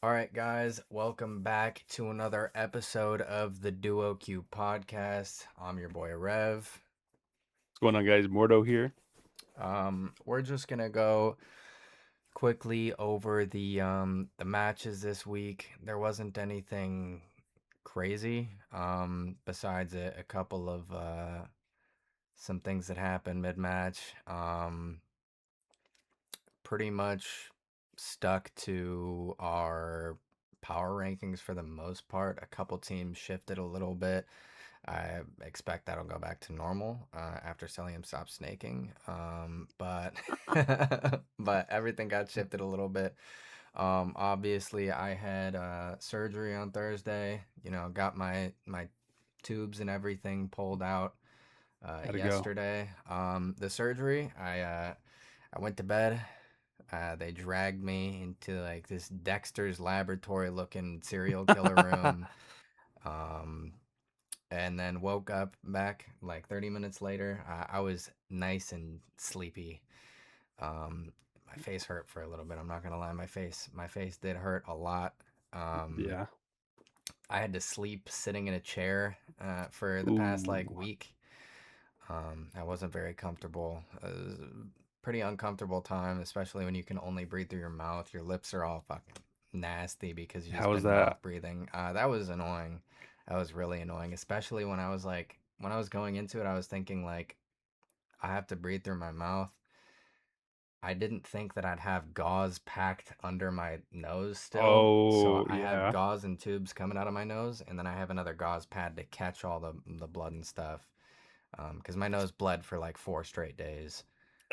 All right, guys, welcome back to another episode of the Duo Q podcast. I'm your boy Rev. What's going on, guys? Mordo here. We're just gonna go quickly over the matches this week. There wasn't anything crazy besides a couple of some things that happened mid match. Pretty much stuck to our power rankings for the most part. A couple teams shifted a little bit. I expect that'll go back to normal after Celium stops snaking. But but everything got shifted a little bit. Obviously, I had surgery on Thursday. Got my tubes and everything pulled out How'd it go? yesterday. The surgery, I went to bed. They dragged me into like this Dexter's laboratory looking serial killer room. Um, and then woke up back like 30 minutes later. I was nice and sleepy. My face hurt for a little bit. I'm not gonna lie. My face did hurt a lot. Um, Yeah. I had to sleep sitting in a chair for the past like Ooh. week. I wasn't very comfortable. It was a pretty uncomfortable time, especially when you can only breathe through your mouth. Your lips are all fucking nasty because you How just was been that? mouth breathing. That was annoying. That was really annoying, especially when I was going into it, I was thinking like I have to breathe through my mouth. I didn't think that I'd have gauze packed under my nose still. So Oh, I have yeah. gauze and tubes coming out of my nose, and then I have another gauze pad to catch all the blood and stuff. Because my nose bled for like 4 straight days.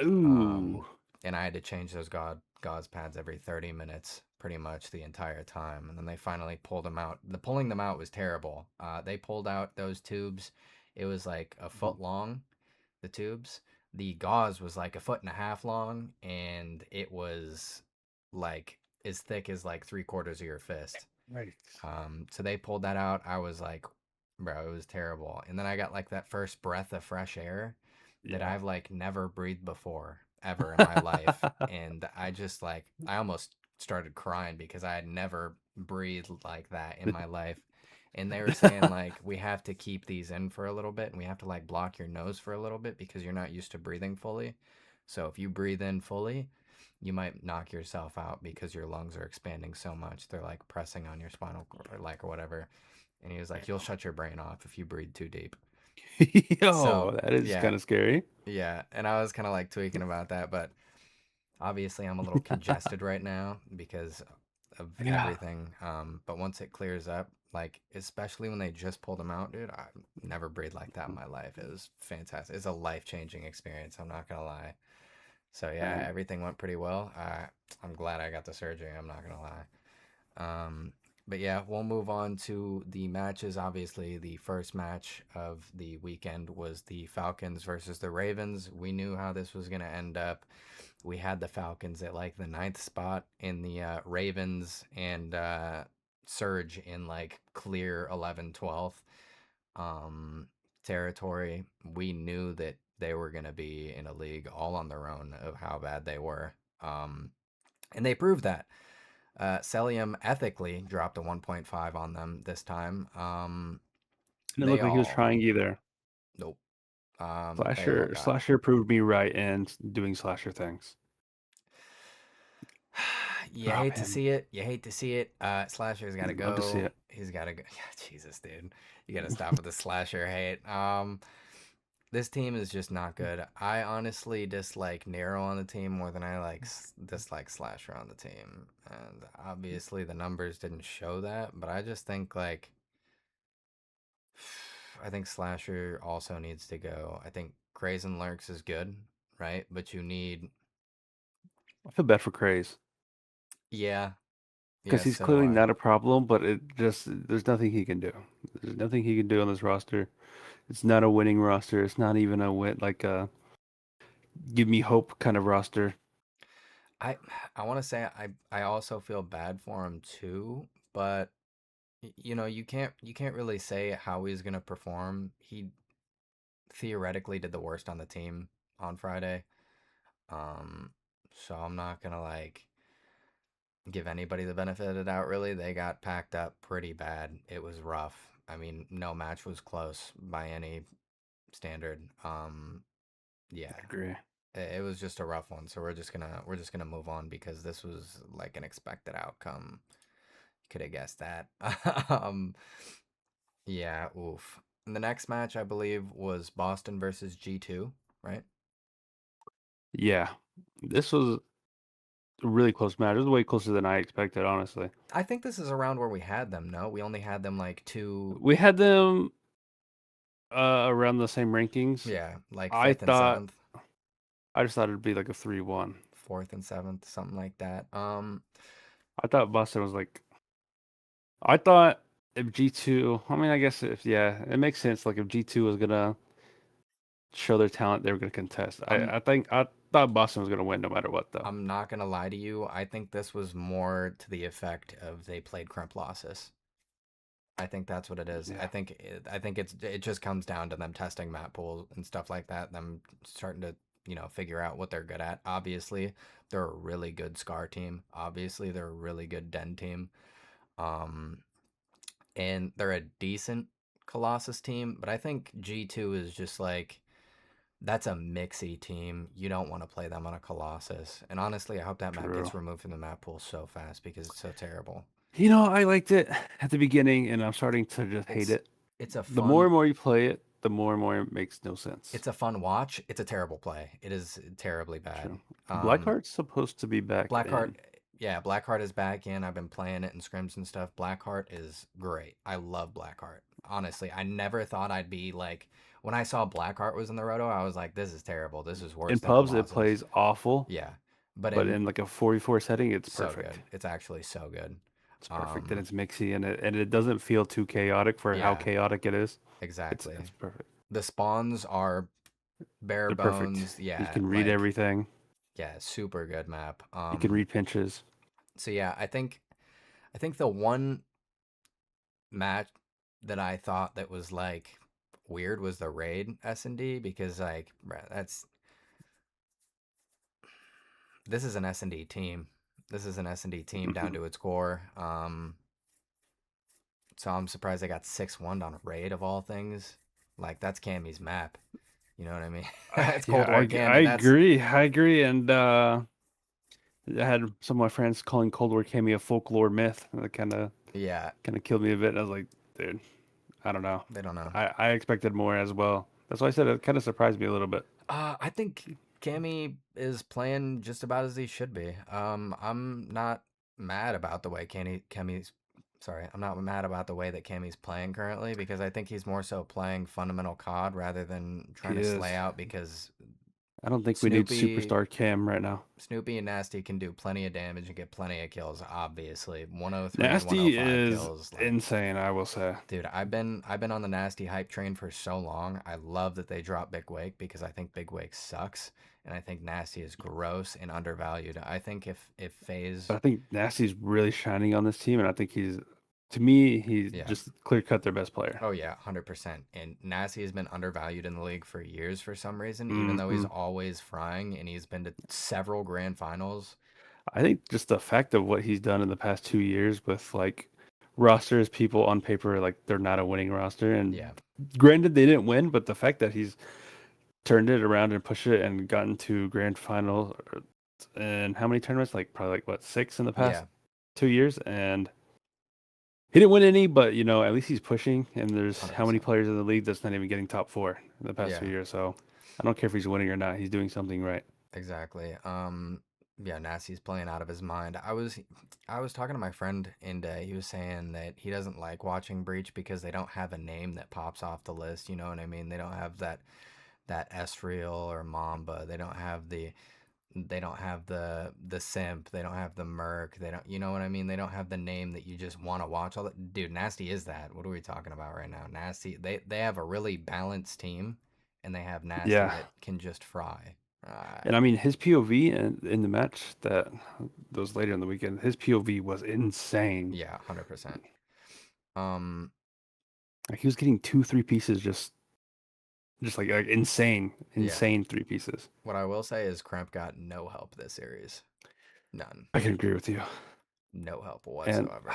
Ooh. Um, and I had to change those gauze pads every 30 minutes pretty much the entire time. And then they finally pulled them out. The pulling them out was terrible. They pulled out those tubes. It was like a Mhm. foot long, the tubes. The gauze was like a foot and a half long, and it was like as thick as like 3/4 of your fist. Right. So they pulled that out. I was like, bro, it was terrible. And then I got like that first breath of fresh air that Yeah. I've like never breathed before ever in my life. And I just like, I almost started crying because I had never breathed like that in my life. And they were saying like, we have to keep these in for a little bit and we have to like block your nose for a little bit because you're not used to breathing fully. So if you breathe in fully, you might knock yourself out because your lungs are expanding so much. They're like pressing on your spinal cord or whatever. And he was like, "You'll shut your brain off if you breathe too deep." So Yo, that is yeah, kind of scary. yeah. And I was kind of like tweaking about that, but obviously I'm a little congested right now because of Yeah. everything. But once it clears up, like especially when they just pulled him out, dude, I never breathed like that in my life. It was fantastic. It's a life changing experience. I'm not gonna lie. So yeah, Man. everything went pretty well. I'm glad I got the surgery. I'm not gonna lie. Um, but yeah, we'll move on to the matches. Obviously, the first match of the weekend was the Falcons versus the Ravens. We knew how this was gonna end up. We had the Falcons at like the ninth spot in the Ravens and Surge in like clear 11, 12th territory. We knew that they were going to be in a league all on their own of how bad they were. And they proved that. Celium ethically dropped a 1.5 on them this time. Didn't They look like he was all, trying either. nope. They all Slasher got Slasher proved me right and doing Slasher things. you Drop hate to him. see it. You hate to see it. Slasher's got to Love to see go. it. He's got to go. Yeah, Jesus, dude. You got to stop with the slasher hate. This team is just not good. I honestly dislike Nero on the team more than I dislike Slasher on the team. And obviously the numbers didn't show that, but I just think like I think Slasher also needs to go. I think Crazen Lurks is good, right? But you need I feel bad for Craze yeah, because yeah, he's so do clearly I. not a problem, but it just there's nothing he can do. There's nothing he can do on this roster. It's not a winning roster. It's not even a win like a give me hope kind of roster. I I want to say I also feel bad for him too, but you can't really say how he's gonna perform. He theoretically did the worst on the team on Friday, um, so I'm not gonna like. give anybody the benefit of the doubt, really. They got packed up pretty bad. It was rough. I mean, no match was close by any standard. Yeah, I agree. it was just a rough one. So we're just gonna move on because this was like an expected outcome. Could have guessed that. um, yeah, oof. And the next match, I believe, was Boston versus G2, right? Yeah, this was a really close match. It was way closer than I expected, honestly. I think this is around where we had them. No, we only had them like two, We had them around the same rankings. yeah, like I fifth and thought, seventh, I just thought it'd be like a 3-1. fourth and seventh, something like that. I thought Boston was like, I thought if G2, I mean, I guess if, yeah, it makes sense. Like if G2 was gonna show their talent, they were gonna contest. I'm I thought Boston was gonna win no matter what, though. I'm not gonna lie to you. I think this was more to the effect of they played Crump losses. I think that's what it is. I Yeah, think it just comes down to them testing map pools and stuff like that. Them starting to figure out what they're good at. Obviously, they're a really good Scar team. Obviously, they're a really good Den team. Um, and they're a decent Colossus team. But I think G2 is just like that's a mixy team. You don't want to play them on a Colossus. And honestly, I hope that map true. gets removed from the map pool so fast because it's so terrible. I liked it at the beginning, and I'm starting to just hate It's it. it's a The more fun and more you play it, the more and more it makes no sense. it's a fun watch. It's a terrible play. It is terribly bad. True. Um, Blackheart's supposed to be back Blackheart, in. yeah, Blackheart is back in. I've been playing it in scrims and stuff. Blackheart is great. I love Blackheart. Honestly, I never thought I'd be like when I saw Blackheart was in the roto. I was like, this is terrible. This is worse In than pubs, it Colossus. plays awful, Yeah, but but in in like a 44 setting, it's so perfect. good. It's actually so good. It's perfect, and Um, it's mixy, and it doesn't feel too chaotic for how yeah, chaotic it is. exactly. It's perfect. The spawns are bare They're perfect. bones. You Yeah, can read like everything. yeah, super good map. You can read pinches. So yeah, I think the one match that I thought that was like weird was the raid S&D because like that's this is an S&D team. This is an S&D team down Hmm. to its core. So I'm surprised they got 6-1 on a raid of all things. Like that's Cammy's map. You know what I mean? It's Yeah, Cold War I Cammy. That's agree. I agree, and I had some of my friends calling Cold War Cammy a folklore myth. That yeah, kind of killed me a bit. And I was like, dude, I don't know. they don't know. I expected more as well. That's why I said it kind of surprised me a little bit. I think Cammy is playing just about as he should be. I'm not mad about the way Cammy's. Sorry, I'm not mad about the way that Cammy's playing currently because I think he's more so playing fundamental COD rather than trying He to is. slay out because I don't think we need Snoopy, superstar Cam right now. Snoopy and Nasty can do plenty of damage and get plenty of kills. Obviously, 103 and Nasty 105 is kills. Like insane, I will say. dude, I've been on the Nasty hype train for so long. I love that they dropped Big Wake because I think Big Wake sucks, and I think Nasty is gross and undervalued. I think if But Phase, I think Nasty's really shining on this team, and I think to me, he's yeah, just clear cut their best player. oh yeah, 100%. And Nasty has been undervalued in the league for years for some reason, even though he's Hmm. always frying and he's been to several grand finals. I think just the fact of what he's done in the past 2 years with like rosters, people on paper, like they're not a winning roster. And Yeah, granted, they didn't win, but the fact that he's turned it around and pushed it and gotten to grand final and how many tournaments? Like probably like what, six in the past yeah, 2 years, and he didn't win any, but at least he's pushing. And there's how many 100%. players in the league that's not even getting top four in the past Yeah. 2 years. So I don't care if he's winning or not. He's doing something right. Exactly. Yeah, Nasty's playing out of his mind. I was talking to my friend and he was saying that he doesn't like watching Breach because they don't have a name that pops off the list. You know what I mean? They don't have that Esriel or Mamba. They don't have the Simp. They don't have the Merc. They don't. You know what I mean? They don't have the name that you just want to watch. All that, dude. Nasty is that. What are we talking about right now? Nasty. They have a really balanced team, and they have Nasty Yeah. that can just fry. Uh, And I mean, his POV in the match that was later in the weekend, his POV was insane. Yeah, 100%. Um, Like he was getting two, three pieces, just like insane, yeah. insane three pieces. What I will say is Cramp got no help this series. None. I can agree with you. No help And whatsoever.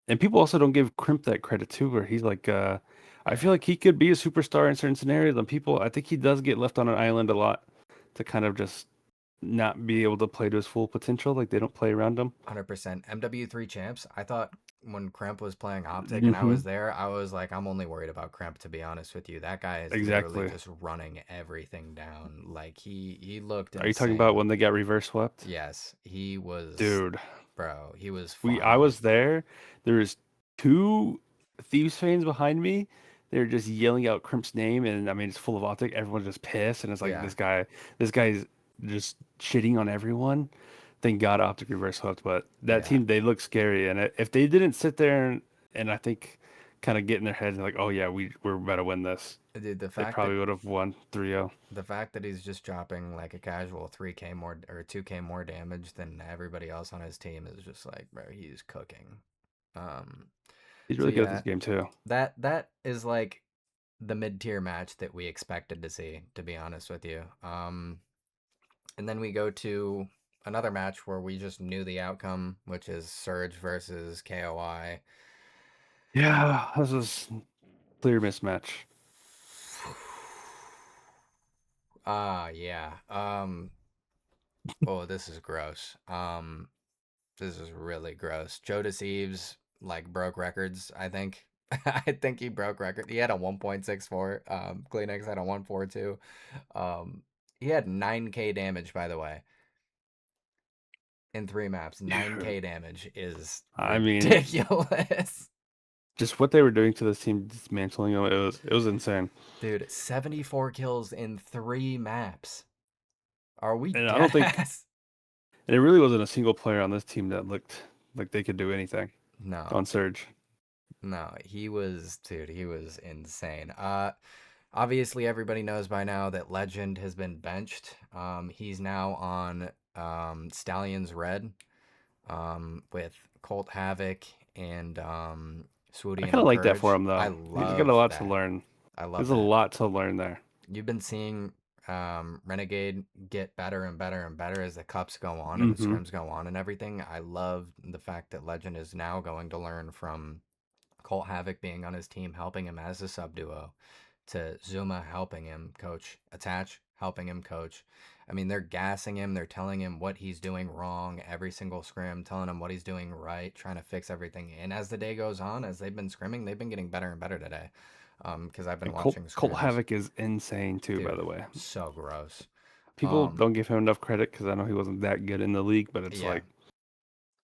and people also don't give Crimp that credit too, where he's like, I feel Yeah, like he could be a superstar in certain scenarios, and people, I think he does get left on an island a lot to kind of just not be able to play to his full potential. Like they don't play around him. 100%. MW3 champs. I thought when Kremp was playing Optic and I Hmm. was there, I was like, I'm only worried about Kremp to be honest with you. That guy is literally Exactly. just running everything down. Like he looked Are you talking about insane. when they got reverse swept? Yes, he was, Dude, bro. He was I flying. was there. There was two Thieves fans behind me. They're just yelling out Crimp's name, and I mean it's full of optic. Everyone's just pissed, and it's like Yeah, this guy's just shitting on everyone. Thank God optic reverse hooked, but that yeah, team they look scary, and if they didn't sit there and I think kind of get in their heads like, oh yeah, we're about to win this, dude. they probably would have won 3-0. The fact that he's just dropping like a casual 3K more or 2K more damage than everybody else on his team is just like, bro, he's cooking. Um, He's so really good at this yeah, game too. that is like the mid tier match that we expected to see, to be honest with you. And then we go to another match where we just knew the outcome, which is Surge versus KOI. Yeah, this was clear mismatch. Yeah. Oh, this is gross. This is really gross. Joe Deceives like broke records, I think. I think he broke record. He had a 1.64. Kleenex had a 142. Um, he had 9k damage, by the way, in 3 maps. Dude, 9k damage is I mean, ridiculous. just what they were doing to this team, dismantling them, it was insane. Dude, 74 kills in 3 maps. Are we And I dead don't think, ass? and it really wasn't a single player on this team that looked like they could do anything No, on Surge. no, he was, dude, he was insane. Obviously, everybody knows by now that Legend has been benched. He's now on Stallions Red with Colt Havoc and I Swooty and kind of like that for Encourage. him I though. He's got a love lot to that. learn. I love There's a that. lot to learn there. You've been seeing Renegade get better and better and better as the cups go on and the Hmm. scrims go on and everything. I love the fact that Legend is now going to learn from Colt Havoc being on his team, helping him as a sub duo, to Zuma helping him coach, Attach helping him coach. I mean, they're gassing him, they're telling him what he's doing wrong every single scrim, telling him what he's doing right, trying to fix everything. And as the day goes on, as they've been scrimming, they've been getting better and better today. Because I've been And Colt watching Colt scrims. Havoc is insane too, by Dude, the way. so gross. People Um, don't give him enough credit because I know he wasn't that good in the league, but it's yeah, like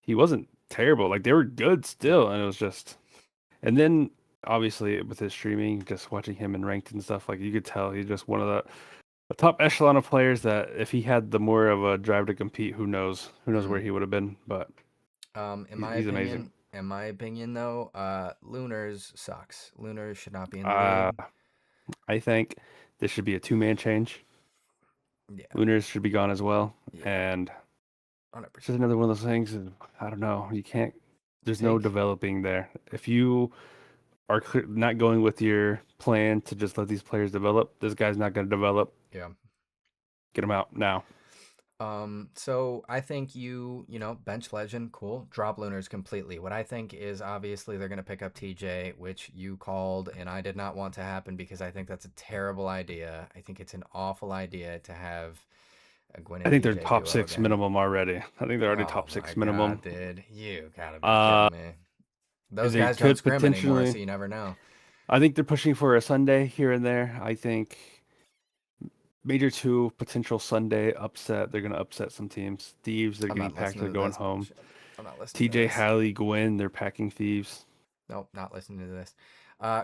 he wasn't terrible. Like they were good yeah, still, and it was just. And then obviously with his streaming, just watching him in ranked and stuff, like you could tell he's just one of the top echelon of players that if he had the more of a drive to compete, who knows where mm. he would have been. But In he's my he's amazing. opinion, though, Lunars sucks. Lunars should not be in the Uh, league. I think this should be a two-man change. Yeah, Lunars should be gone as well, yeah, and 100%. it's just another one of those things. I don't know. You can't. There's no Take, developing there. If you are not going with your plan to just let these players develop, this guy's not going to develop. yeah. Get him out now. So I think bench Legend, cool. Drop Lunars completely. What I think is obviously they're gonna pick up TJ, which you called, and I did not want to happen because I think that's a terrible idea. I think it's an awful idea to have a Gwen I and think they're TJ top duo six again. minimum already. I think they're already Oh top my six minimum. god, dude. You gotta be Uh, kidding me. Those they guys don't could scrim anymore, so potentially. you never know. I think they're pushing for a Sunday here and there. I think Major two potential Sunday upset. They're gonna upset some teams. Thieves, they're I'm getting not packed. listening They're to going this home. bullshit. I'm not listening to TJ, this. Halley, Gwen, they're packing Thieves. Nope, not listening to this.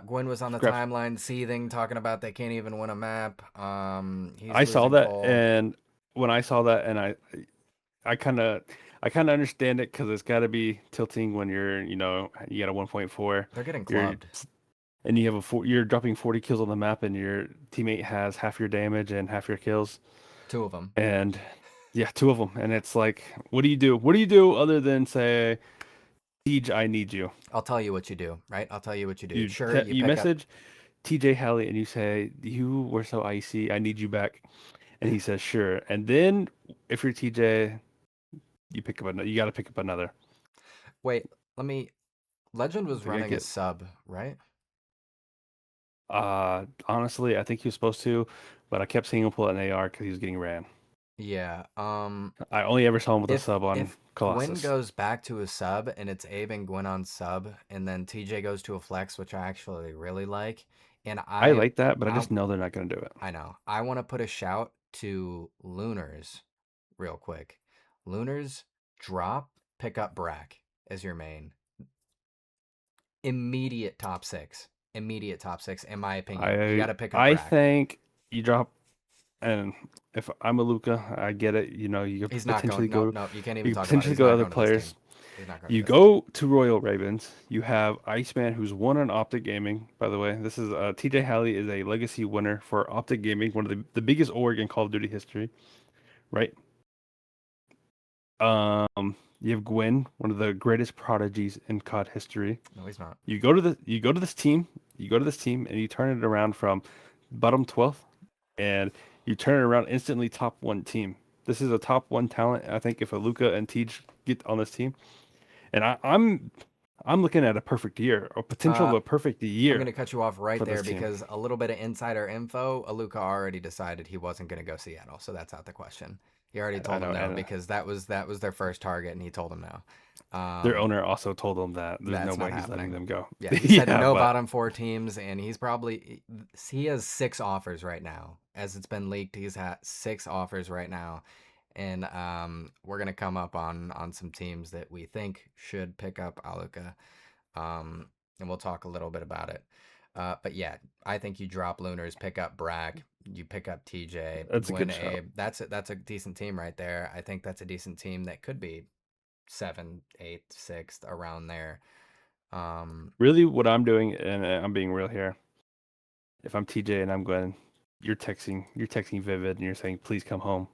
Gwen was on the Scraps. timeline seething, talking about they can't even win a map. He's I saw losing that, full. and when I saw that, and I kind of, I kind of understand it because it's got to be tilting when you got a 1.4, They're getting you're, clubbed. and you have you're dropping 40 kills on the map, and your teammate has half your damage and half your kills, Two of them. and yeah, two of them, and it's like, what do you do? What do you do other than say, Siege, I need you? I'll tell you what you do, right? I'll tell you what you do. You Sure, you you pick up. message TJ Halley and you say, you were so icy, I need you back, and he says, sure, and then if you're TJ. you pick up another. You got to pick up another. Wait, let me. Legend was To running a get sub, right? honestly, I think he was supposed to, but I kept seeing him pull out an AR because he was getting ran. Yeah. I only ever saw him with a If sub on if Gwyn Colossus. goes back to a sub and it's Abe and Gwyn on sub, and then TJ goes to a flex, which I actually really like, and I I, like that, but I I, just know they're not going to do it. I know I want to put a shout to Lunars, real quick. Lunars drop, pick up Brack as your main. Immediate top six. Immediate top six, in my opinion. You got I to pick up I Brack. think you drop, and if I'm a Luca, I get it. He's not going. Nope, nope. You can't even You could talk about it. potentially He's go to not other going to this team. players. He's not going to You this team. go to Royal Ravens. You have Iceman, who's won on Optic Gaming. By the way, this is TJ Halley is a legacy winner for Optic Gaming, one of the biggest org in Call of Duty history, right? You have Gwen, one of the greatest prodigies in COD history. No, he's not. You go to this team, and you turn it around from bottom 12th, and you turn it around instantly top one team. This is a top one talent. I think if Aluka and Tej get on this team, and I'm looking at a perfect year, a potential of Uh, a perfect I'm year going to cut you off right for there this team. because a little bit of insider info. Aluka already decided he wasn't going to go Seattle, so that's out the question. He already I told him know, no and because that was their first target, and he told him no. their owner also told them that there's no That's not way he's letting happening. them go. Yeah, he said Yeah, no but bottom four teams, and he has 6 offers right now. As it's been leaked, he's had 6 offers right now, and we're gonna come up on some teams that we think should pick up Aluka, and we'll talk a little bit about it. But yeah, I think you drop Lunars, pick up Brack, you pick up TJ, that's a Gwyn, good shout. Abe. That's a decent team right there. I think that's a decent team that could be 7th, 8th, 6th around there. Um, Really, what I'm doing, and I'm being real here. If I'm TJ and I'm Glenn, you're texting Vivid, and you're saying, "Please come home."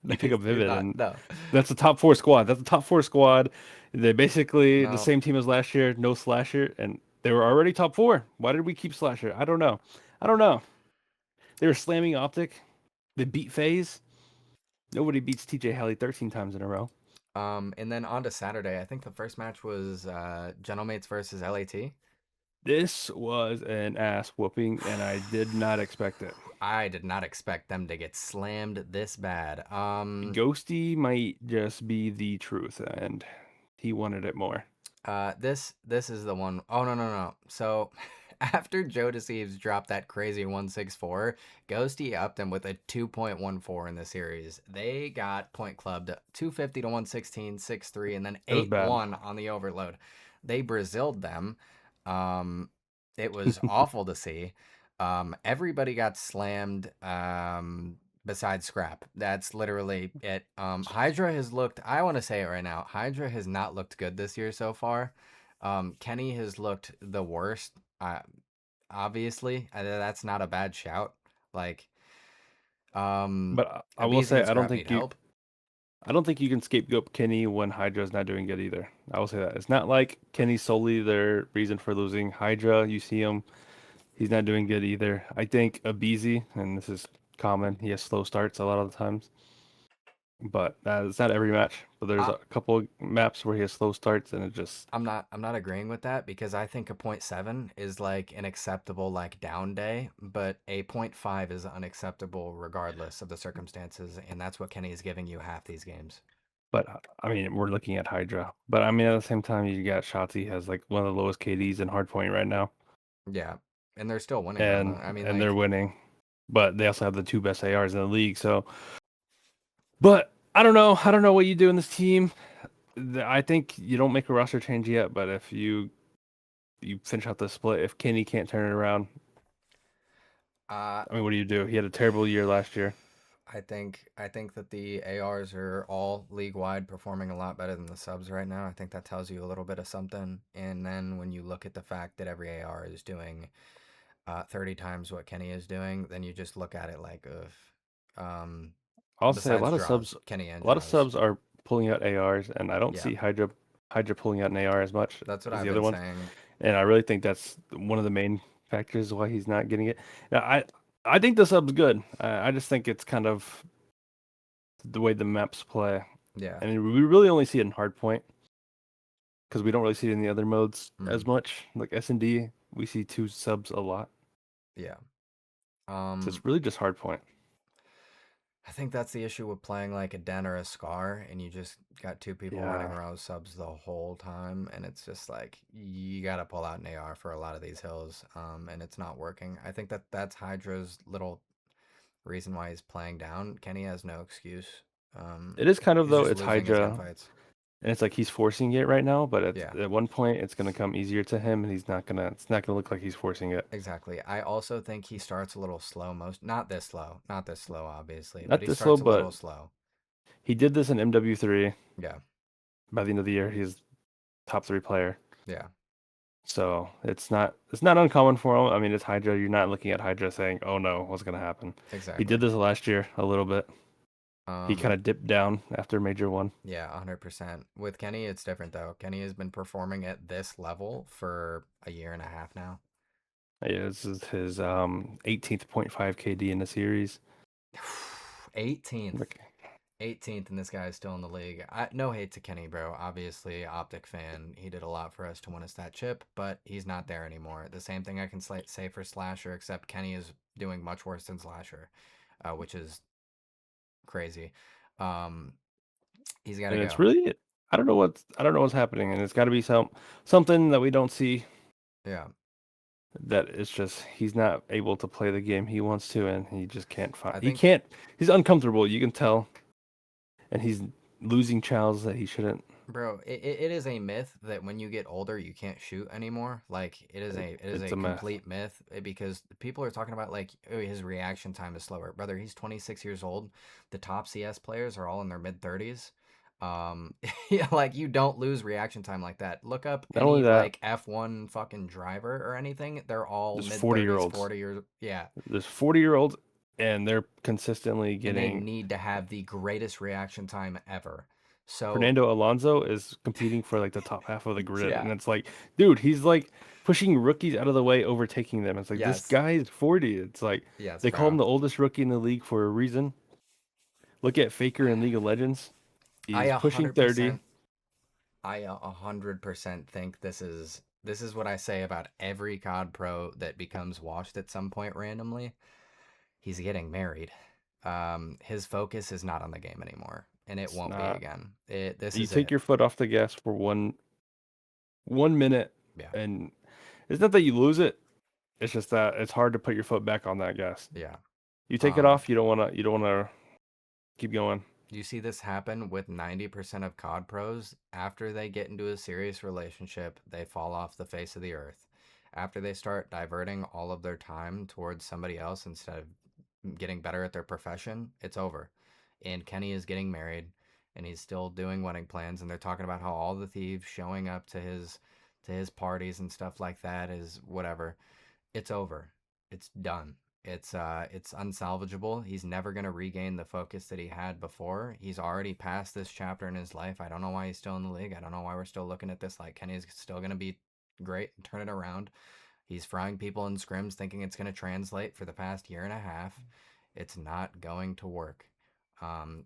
no, You pick up you're Vivid, not. and No, that's the top four squad. That's the top four squad. They're basically the no. same team as last year, no Slasher, and they were already top four. Why did we keep Slasher? I don't know. I don't know. They were slamming Optic. They beat FaZe. Nobody beats TJ Halley 13 times in a row. And then on to Saturday. I think the first match was Gentlemates versus LAT. This was an ass whooping, and I did not expect it. I did not expect them to get slammed this bad. Ghosty might just be the truth, and he wanted it more. This is the one oh no, no, no. So after Joe Deceives dropped that crazy 164, Ghosty upped him with a 2.14 in the series. They got point clubbed 250 to 116, 6-3, and then It was bad. 8-1 on the overload. They Braziled them. Um, it was awful to see. Everybody got slammed. Besides Scrap. That's literally it. Hydra has looked, I want to say it right now, Hydra has not looked good this year so far. Kenny has looked the worst. Obviously, that's not a bad shout. Like, But I will Abizi say and Scrap need help. I don't think you can scapegoat Kenny when Hydra's not doing good either. I will say that. It's not like Kenny's solely their reason for losing. Hydra, you see him, he's not doing good either. I think Abizi, and this is common, he has slow starts a lot of the times. But it's not every match. But there's I, a couple maps where he has slow starts, and it just. I'm not agreeing with that because I think a point 0.7 is like an acceptable like down day, but a point 0.5 is unacceptable regardless of the circumstances, and that's what Kenny is giving you half these games. But I mean, we're looking at Hydra. But I mean, at the same time, you got Shotzi has like one of the lowest KDs in hardpoint right now, Yeah, and they're still winning though. and I mean, they're like, winning. But they also have the two best ARs in the league. So, but I don't know. I don't know what you do in this team. I think you don't make a roster change yet. But if you finish out the split, if Kenny can't turn it around, uh, I mean, what do you do? He had a terrible year last year. I think that the ARs are all league wide performing a lot better than the subs right now. I think that tells you a little bit of something. And then when you look at the fact that every AR is doing 30 times what Kenny is doing, then you just look at it like of I'll say besides draws, Kenny and a lot of draws. subs are pulling out ARs, and I don't Yeah, see Hydra pulling out an AR as much that's what as I've the other been ones. saying. And I really think that's one of the main factors why he's not getting it. Now, I think the sub's good. I just think it's kind of the way the maps play. Yeah. And we really only see it in hardpoint because we don't really see it in the other modes as Mm, much. Like S&D, we see two subs a lot. yeah. So Um, it's really just hardpoint. I think that's the issue with playing like a Den or a Scar, and you just got two people running Yeah, around with subs the whole time, and it's just like you gotta pull out an AR for a lot of these hills, and it's not working. I think that's Hydra's little reason why he's playing down. Kenny has no excuse. Um, it is kind of he's though. just It's losing his Hydra, gunfights. and it's like he's forcing it right now. But Yeah, at one point, it's gonna come easier to him, and he's not gonna. It's not gonna look like he's forcing it. exactly. I also think he starts a little slow. Not this slow, obviously, but Not he this slow, starts a little but slow. he did this in MW3. Yeah, By the end of the year, he's top three player. yeah, So it's not uncommon for him. I mean, it's Hydra. You're not looking at Hydra saying, "Oh no, what's gonna happen?" He exactly. did this last year a little bit. He kind Um, of dipped down after Major One. Yeah, 100%. With Kenny, it's different though. Kenny has been performing at this level for a year and a half now. Yeah, this is his 18.5 KD in the series. 18th. Like, 18th, and this guy is still in the league. No hate to Kenny, bro. Obviously, Optic fan. He did a lot for us to win us that chip, but he's not there anymore. The same thing I can say for Slasher, except Kenny is doing much worse than Slasher, which is crazy. Um, he's got to and it's go. really I don't know what's happening, and it's got to be something that we don't see. Yeah. That it's just he's not able to play the game he wants to, and he just can't find. I He think can't. He's uncomfortable. You can tell, and he's losing chows that he shouldn't. Bro, it is a myth that when you get older you can't shoot anymore. Like it is It's a a mess. complete myth because people are talking about like oh, his reaction time is slower. Brother, he's 26 years old. The top CS players are all in their mid 30s. Yeah, like you don't lose reaction time like that. Look up Not only any that, like F1 fucking driver or anything. They're all there's mid 40 year 30s, olds. 40 years. Yeah, There's 40-year-olds, and they're consistently and they getting. need to have the greatest reaction time ever. So, Fernando Alonso is competing for like the top half of the grid, yeah. and it's like, dude, he's like pushing rookies out of the way, overtaking them. It's like this Yes. guy is 40. It's like Yes, they call him bro. the oldest rookie in the league for a reason. Look at Faker in League of Legends. I He's a pushing hundred 30. percent I 100% think this is what I say about every COD pro that becomes washed at some point randomly. He's getting married. His focus is not on the game anymore, and it It's won't be not. again. This You is take it. your foot off the gas for 1 minute, Yeah, and it's not that you lose it. It's just that it's hard to put your foot back on that gas. yeah. You take it Um, off, you don't wanna keep going. You see this happen with 90% of COD pros. After they get into a serious relationship, they fall off the face of the earth. After they start diverting all of their time towards somebody else instead of getting better at their profession, it's over. And Kenny is getting married and he's still doing wedding plans and they're talking about how all the thieves showing up to his parties and stuff like that is whatever. It's over. It's done. It's unsalvageable. He's never gonna regain the focus that he had before. He's already past this chapter in his life. I don't know why he's still in the league. I don't know why we're still looking at this like Kenny's still gonna be great and turn it around. He's frying people in scrims thinking it's gonna translate for the past year and a half. It's not going to work.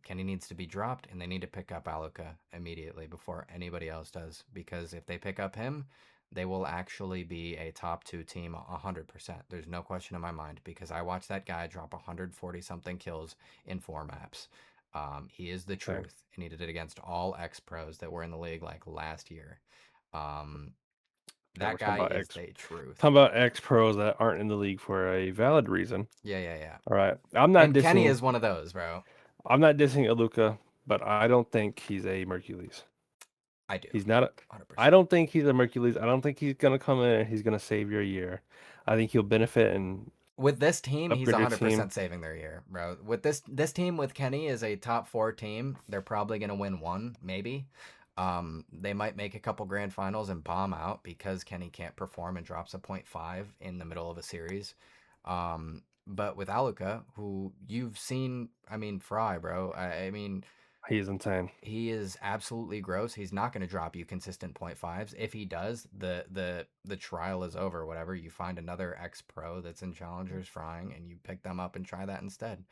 Kenny needs to be dropped, and they need to pick up Aluka immediately before anybody else does. Because if they pick up him, they will actually be a top two team 100%. There's no question in my mind because I watched that guy drop 140 something kills in 4 maps. He is the Same. truth, and he did it against all ex pros that were in the league like last year. Um, Yeah, we're that guy is the truth. talking about ex pros that aren't in the league for a valid reason. Yeah, yeah, yeah. All right. I'm not And Kenny dissing is one of those, bro. I'm not dissing Aluka, but I don't think he's a Mercules. I do, He's not I 100%. don't think he's a Mercules. I don't think he's gonna come in and he's gonna save your year. I think he'll benefit and With this team, he's upgrade your team. 100% saving their year, bro. With this team with Kenny is a top 4 team. They're probably going to win one, maybe. They might make a couple grand finals and bomb out because Kenny can't perform and drops a point 0.5 in the middle of a series. But with Aluka, who you've seen, I mean, Fry, bro. I mean, He is insane. he is absolutely gross. He's not going to drop you consistent point fives. If he does, the trial is over. Whatever, you find another ex pro that's in challengers frying, and you pick them up and try that instead.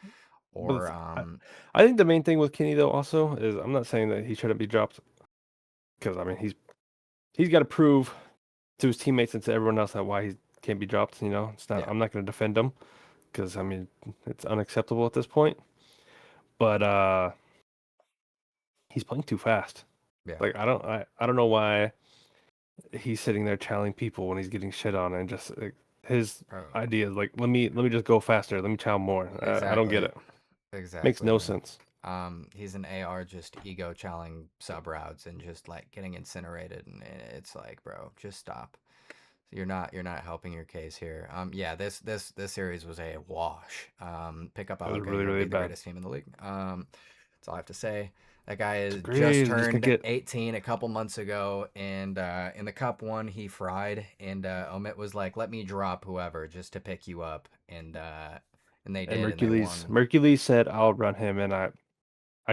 But or I think the main thing with Kenny though also is I'm not saying that he shouldn't be dropped because I mean he's got to prove to his teammates and to everyone else that why he can't be dropped. You know, it's not. yeah, I'm not going to defend him because I mean it's unacceptable at this point. But he's playing too fast. yeah, Like I don't know why he's sitting there challenging people when he's getting shit on and just like, his bro. idea is like let me just go faster. Let me chow more. I don't get Exactly, it. Makes exactly, no bro. sense. He's an AR just ego challenging sub routes and just like getting incinerated, and it's like, bro, just stop. You're not helping your case here. Yeah, this series was a wash. Pick up It was Alaka and really you'll really be the bad. greatest team in the league. That's all I have to say. That guy It's is just great. Just gonna turned get 18 a couple months ago, and in the Cup one he fried, and Omit was like, "Let me drop whoever just to pick you up," and they and did, and they Mercules. won. Mercules said I'll run him, and I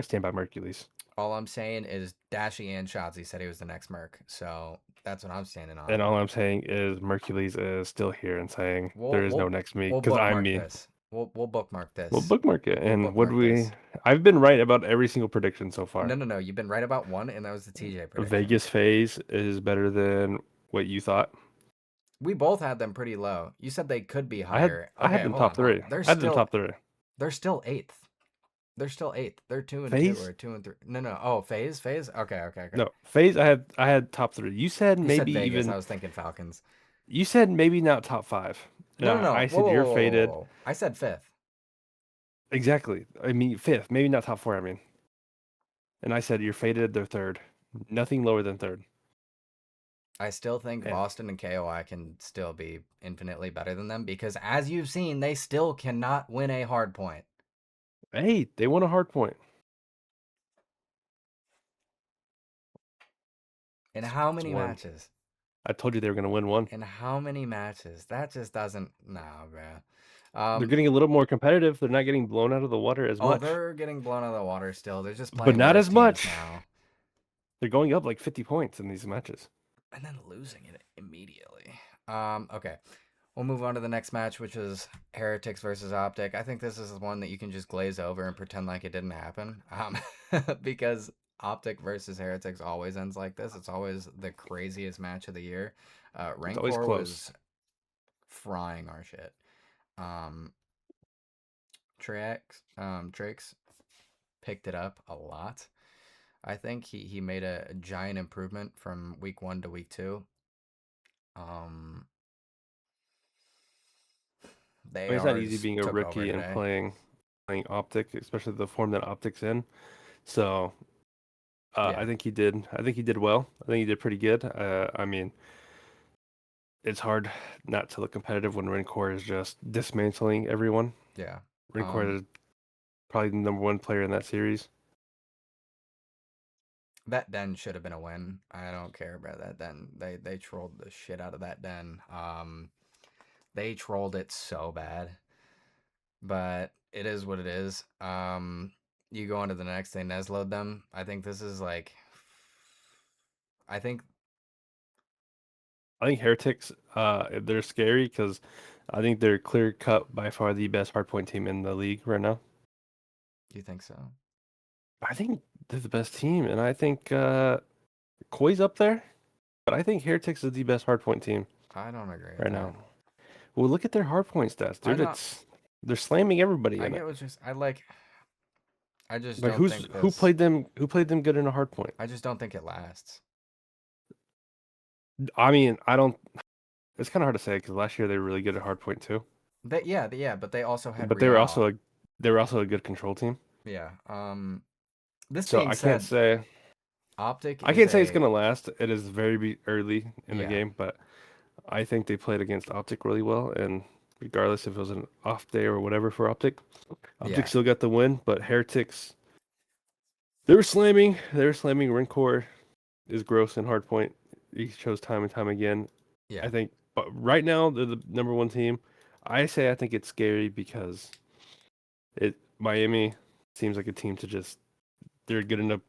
stand by Mercules. All I'm saying is Dashy and Shotzi said he was the next Merc, so that's what I'm standing And on. all I'm saying is Mercules is still here and saying We'll there is no we'll next me we'll because I'm bookmark me. this. We'll bookmark Well, this. bookmark it. We'll And what bookmark we, this. I've been right about every single prediction so No, far. no, no. You've been right about one, and that was the TJ prediction. Vegas phase is better than what you thought. We both had them pretty low. You said they could be higher. I had Okay, them hold top on, hold on. three. I had them top three. They're still eighth. They're still eighth. They're 2-2 Phase? or 2-3. No, no. Oh, phase. Okay, okay, okay. No, phase. I had top three. You said You said maybe Vegas. I even was thinking Falcons. you said maybe not top five. And No, no, no. I Whoa, said whoa, you're whoa, whoa, whoa, faded. whoa. I said fifth. Exactly. I mean fifth, maybe not top four. I mean, and I said you're faded. They're third. Nothing lower than third. I still think And Boston and KOI can still be infinitely better than them because, as you've seen, they still cannot win a hard point. hey, they won a hard point. In how It's many one. matches? I told you they were going to win one. In how many matches? That just doesn't. Nah, bro. They're Um. getting a little more competitive. They're not getting blown out of the water as Oh, much, they're getting blown out of the water still. They're just but playing not worse as teams much. now, They're going up like 50 points in these matches. and then losing it immediately. Okay. We'll move on to the next match, which is Heretics versus Optic. I think this is one that you can just glaze over and pretend like it didn't happen. Because Optic versus Heretics always ends like this. It's always the craziest match of the year. It's always Rancor close. was frying our shit. Um, Trix picked it up a lot. I think he made a giant improvement from week one to week two. Um, the I mean, it's not easy ARs being a took over rookie and today. playing Optic, especially the form that Optic's in. So Yeah, I think he did. I think he did well. I think he did pretty good. I mean, it's hard not to look competitive when Rincor is just dismantling everyone. yeah. Rincor Um, is probably the number one player in that series. that den should have been a win. I don't care about that den. They trolled the shit out of that den. They trolled it so bad, but it is what it is. You go on to the next. They Nesload them. I think this is like. I think. I think Heretics, they're scary because I think they're clear cut by far the best hardpoint team in the league right now. You think so? I think they're the best team, and I think Koi's up there, but I think Heretics is the best hardpoint team I don't agree with right that. now. Well, look at their hardpoint stats, dude. I'm not. They're slamming everybody I in it. get what you're. I like. I just Like don't think who this. played them? Who played them good in a hardpoint? I just don't think it lasts. I mean, I don't. It's kind of hard to say because last year they were really good at hardpoint too, Yeah, but they also had but Real. they were also a good control team. Yeah. This So being said, Optic I is can't say it's a gonna last. It is early in the yeah, game, but I think they played against Optic really well, and regardless if it was an off day or whatever for Optic, Optic yeah, still got the win. But Heretics, they were slamming. Rincor is gross in hardpoint. He shows time and time again. yeah. I think, but right now they're the number one team. I think it's scary because it Miami seems like a team to just they're good enough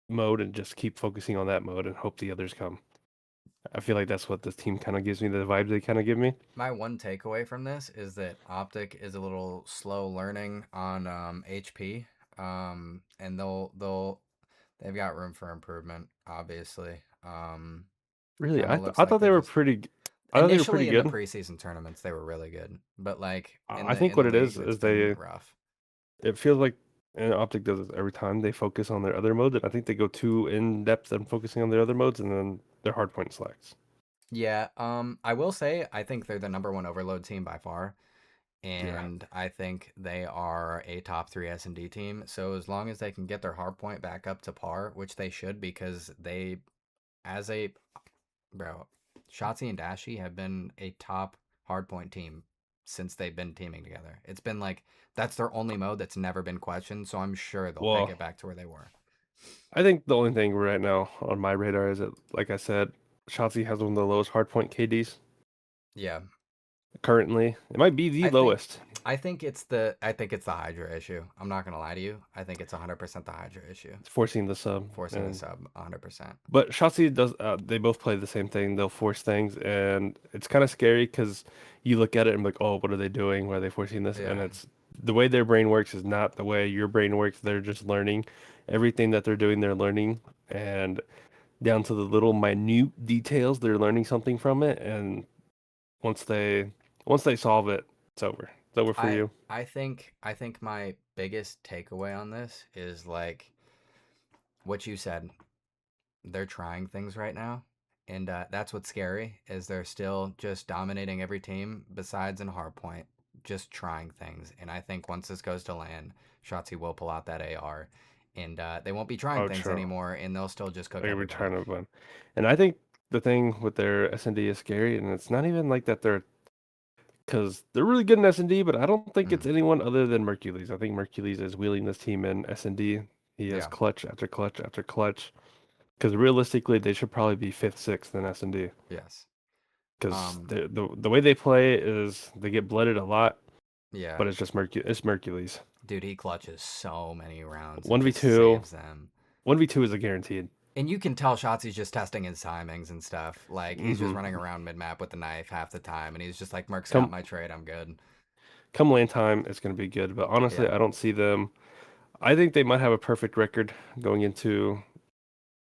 mode and just keep focusing on that mode and hope the others come. I feel like that's what this team kind of gives me, the vibe they kind of give me. My one takeaway from this is that Optic is a little slow learning on HP, and they've got room for improvement, obviously. Really, Kind of looks I like thought they they were just pretty. I thought they were pretty initially in the good. preseason tournaments they were really good, but like I think in the what it league it's is been they. rough. It feels like, and Optic does this every time they focus on their other modes, and I think they go too in depth and focusing on their other modes, and then their hard point slacks. Yeah, I will say I think they're the number one overload team by far, Yeah. and I think they are a top three S&D team. So as long as they can get their hard point back up to par, which they should, because they, as a bro, Shotzi and Dashi have been a top hardpoint team since they've been teaming together. It's been like that's their only mode that's never been questioned, so I'm sure they'll take Well, it back to where they were. I think the only thing right now on my radar is that, like I said, Shotzi has one of the lowest hard point KDs Yeah. currently. It might be the I think lowest. I think it's the Hydra issue. I'm not gonna lie to you. I think it's 100% the Hydra issue. It's forcing the sub, Forcing the and sub 100%. but Shotzi does. They both play the same thing. They'll force things, and it's kind of scary because you look at it and like, oh, what are they doing? Why are they forcing this? And Yeah. it's the way their brain works is not the way your brain works. They're just learning everything that they're doing. They're learning, and down to the little minute details, they're learning something from it. And once they once they solve it, it's over. It's over for you. I think my biggest takeaway on this is like what you said. They're trying things right now, and that's what's scary is they're still just dominating every team besides in hardpoint, just trying things. And I think once this goes to land, Shotzi will pull out that AR, and they won't be trying Oh, things true. anymore, and they'll still just cook They're gonna be everybody. trying to win. And I think the thing with their S&D is scary, and it's not even like that they're because they're really good in S&D, but I don't think it's Mm, anyone other than Mercules. I think Mercules is wheeling this team in S&D. He has yeah. clutch after clutch after clutch. Because realistically, they should probably be fifth, sixth in S&D. Yes. Because Um. the way they play is they get blooded a lot, Yeah. but it's just It's Mercules. Dude, he clutches so many rounds and One v just two, saves them. 1v2 is a guaranteed. And you can tell Shotzi's just testing his timings and stuff. Like he's just hmm running around mid map with the knife half the time, and he's just like, "Merc's got Come my trade. I'm good." come lane time, it's gonna be good. But honestly, Yeah. I don't see them. I think they might have a perfect record going into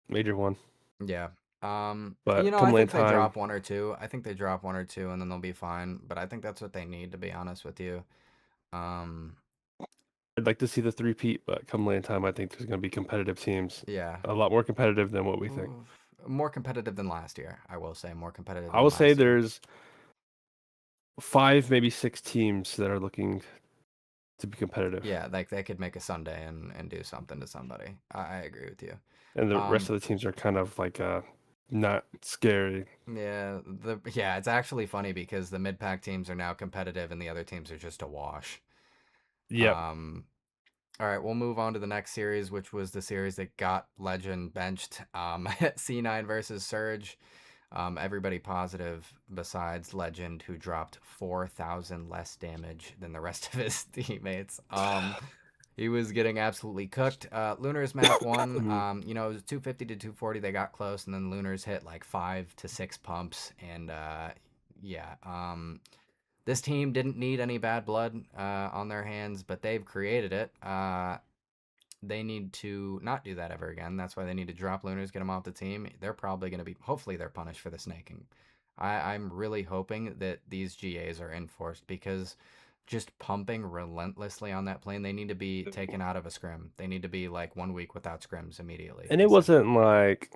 Major One. Yeah. But I come lane think they time, drop one or two. I think they drop one or two and then they'll be fine. But I think that's what they need, to be honest with you. Um, I'd like to see the three-peat, but come lane time, I think there's going to be competitive teams. yeah. A lot more competitive than what we think. Oof. More competitive than last year, I will say. More competitive I than will say last year. there's five, maybe six teams that are looking to be competitive, Yeah, like they could make a Sunday and do something to somebody. I agree with you. and the rest Um, of the teams are kind of like not scary. yeah, it's actually funny because the mid pack teams are now competitive and the other teams are just a wash. Yep. Um, All right, we'll move on to the next series, which was the series that got Legend benched. C9 versus Surge. Everybody positive besides Legend, who dropped 4,000 less damage than the rest of his teammates. He was getting absolutely cooked. Lunar's map won. Mhm. It was 250 to 240. They got close, and then Lunar's hit like 5 to 6 pumps, and yeah. This team didn't need any bad blood on their hands, but they've created it. They need to not do that ever again. That's why they need to drop Lunars, get them off the team. They're probably going to be, hopefully, they're punished for the snaking. I'm really hoping that these GAs are enforced because just pumping relentlessly on that plane, they need to be taken out of a scrim. They need to be like 1 week without scrims immediately. And it wasn't like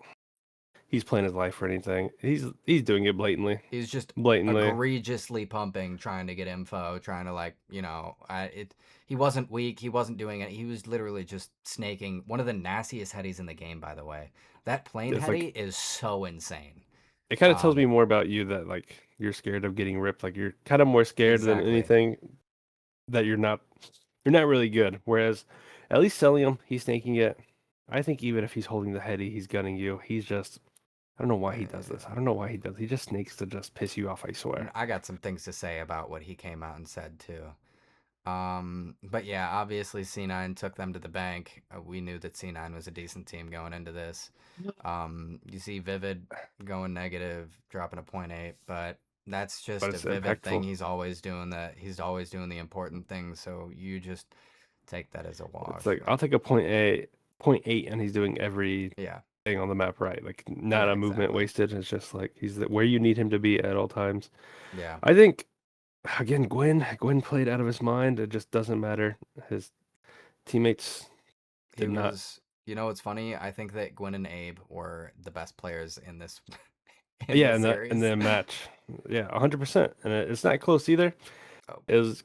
he's playing his life or anything. He's doing it blatantly, He's just blatantly. egregiously pumping, trying to get info, trying to like, he wasn't weak, he wasn't doing it. He was literally just snaking one of the nastiest headies in the game, by the way. That plane It's heady like is so insane. it kind of tells me Um, more about you that like you're scared of getting ripped. Like you're kind of more scared than exactly. anything that you're not really good. Whereas at least Celium, he's snaking it. I think even if he's holding the heady, he's gunning you. He's just I don't know why he does this. I don't know why he does. He just snakes to just piss you off, I swear. I got some things to say about what he came out and said too. But yeah, obviously C9 took them to the bank. We knew that C9 was a decent team going into this. You see Vivid going negative, dropping a point 0.8, but that's but just a it's Vivid thing. impactful. He's always doing the important things, so you just take that as a It's wash. like I'll take a point 8, and he's doing everything Yeah, on the map right. Like not yeah, a movement exactly. wasted. It's just like he's where you need him to be at all times. Yeah. I think again, Gwen played out of his mind. It just doesn't matter. His teammates He did not. was, what's funny? I think that Gwen and Abe were the best players in this in Yeah, this and series. the match. Yeah, 100%. And it's not close either. Oh, It was,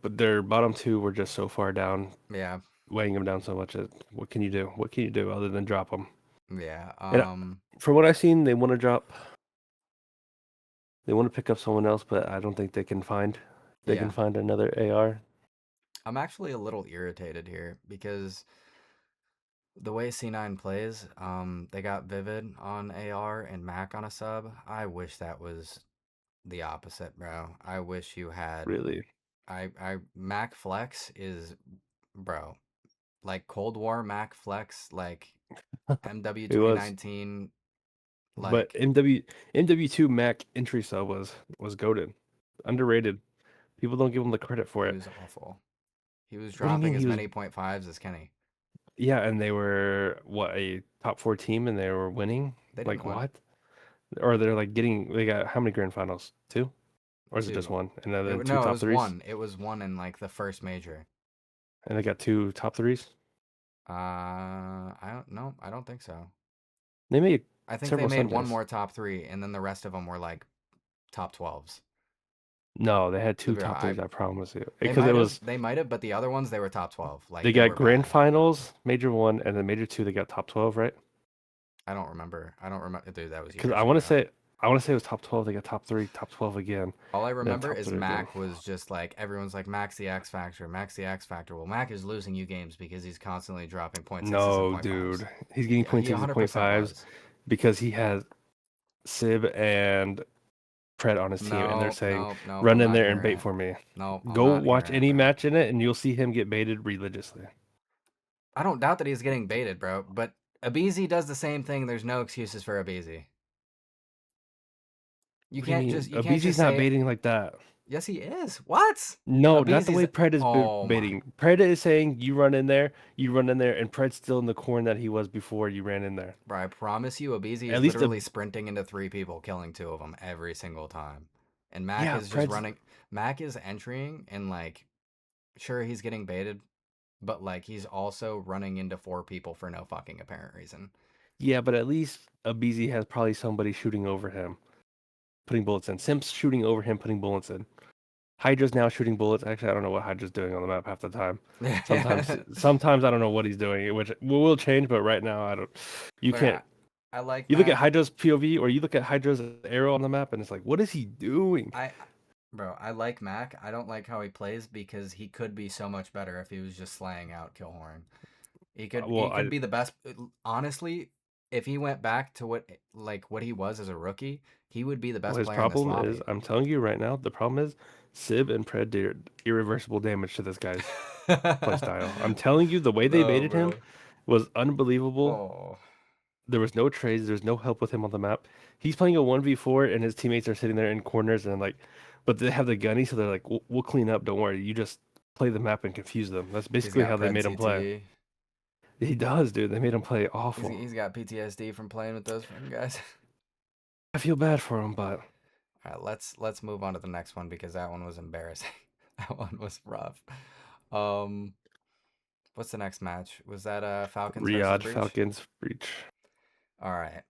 but their bottom two were just so far down, yeah, weighing them down so much. What can you do? What can you do other than drop them? yeah. And from what I've seen, they want to drop. They want to pick up someone else, but I don't think they can Yeah. find another AR. I'm actually a little irritated here because the way C9 plays, they got Vivid on AR and Mac on a sub. I wish that was the opposite, bro. I wish you had Really, Mac Flex is, bro, like Cold War Mac Flex, like MW it was. 2019, But like MW2 Mac entry sub was goaded, underrated. People don't give him the credit for he it. was awful. He was What do you mean dropping as he was? many point fives as Kenny. Yeah, and they were what, a top 4 team, and they were winning. They didn't Like win. what? Or they're like getting. They got how many grand finals? Two, or is it just Two. one? And then two No, it top was threes, one. It was one in like the first major. and they got two top threes. I don't know. I don't think so. They made I think they several made one Sundays. more top three, and then the rest of them were like top 12s. No, they had To two be top honest, threes. I promise you, they because it might have, was they might have, but the other ones they were top 12. Like they they got were grand bad. finals, major one, and then major two. They got top 12, right? I don't remember. I don't remember. Dude, that was Because years ago. I want to say it was top 12. They got top three, top 12 again, All I then remember top is three again. Mac was just like everyone's like Mac's the X factor, Mac's the X factor. Well, Mac is losing you games because he's constantly dropping point sixes and No, point fives. dude, he's getting Yeah, point he sixes, point 100% fives was. because he has Sib and Pred on his team, and they're No, saying, no, no. "Run I'm in not there and hearing bait it. for me." No, I'm Go not watch hearing it, any bro. match in it, and you'll see him get baited religiously. I don't doubt that he's getting baited, bro. But Abizi does the same thing. There's no excuses for Abizi. You What do you can't mean? just you can't Abizi's just not say baiting like that. yes he is. What? No, not the Abizi's way Pred is oh my baiting. Pred is saying you run in there, and Pred's still in the corn that he was before you ran in there. bro, I promise you Abizi At is least literally sprinting into three people, killing two of them every single time. And Mac yeah, is just Pred's running Mac is entering and like sure he's getting baited, but like he's also running into four people for no fucking apparent reason. yeah, but at least Abizi has probably somebody shooting over him, putting bullets in. Simp's shooting over him, putting bullets in. Hydra's now shooting bullets. Actually, I don't know what Hydra's doing on the map half the time. Sometimes I don't know what he's doing, which will change. But right now, I don't. You But can't. I like You look at Mac. Hydra's POV, or you look at Hydra's arrow on the map, and it's like, what is he doing? I Bro, I like Mac. I don't like how he plays because he could be so much better if he was just slaying out Killhorn. He could Well, he could be the best. Honestly, if he went back to what he was as a rookie, he would be the well, best his player in this problem is, lobby. I'm telling you right now, the problem is Sib and Pred did irreversible damage to this guy's playstyle. I'm telling you, the way they No, baited him bro. was unbelievable. Oh, There was no trades. There's no help with him on the map. He's playing a 1v4, and his teammates are sitting there in corners and like, but they have the gunny, so they're like, we'll clean up. Don't worry. You just play the map and confuse them. That's he's basically got how they Pred made him play. CT. He does, dude. They made him play He's awful. he's got PTSD from playing with those fucking guys. I feel bad for him, but All right, let's move on to the next one because that one was embarrassing. That one was rough. Um, what's the next match? Was that Falcons versus Riyadh Breach? Falcons breach. All right.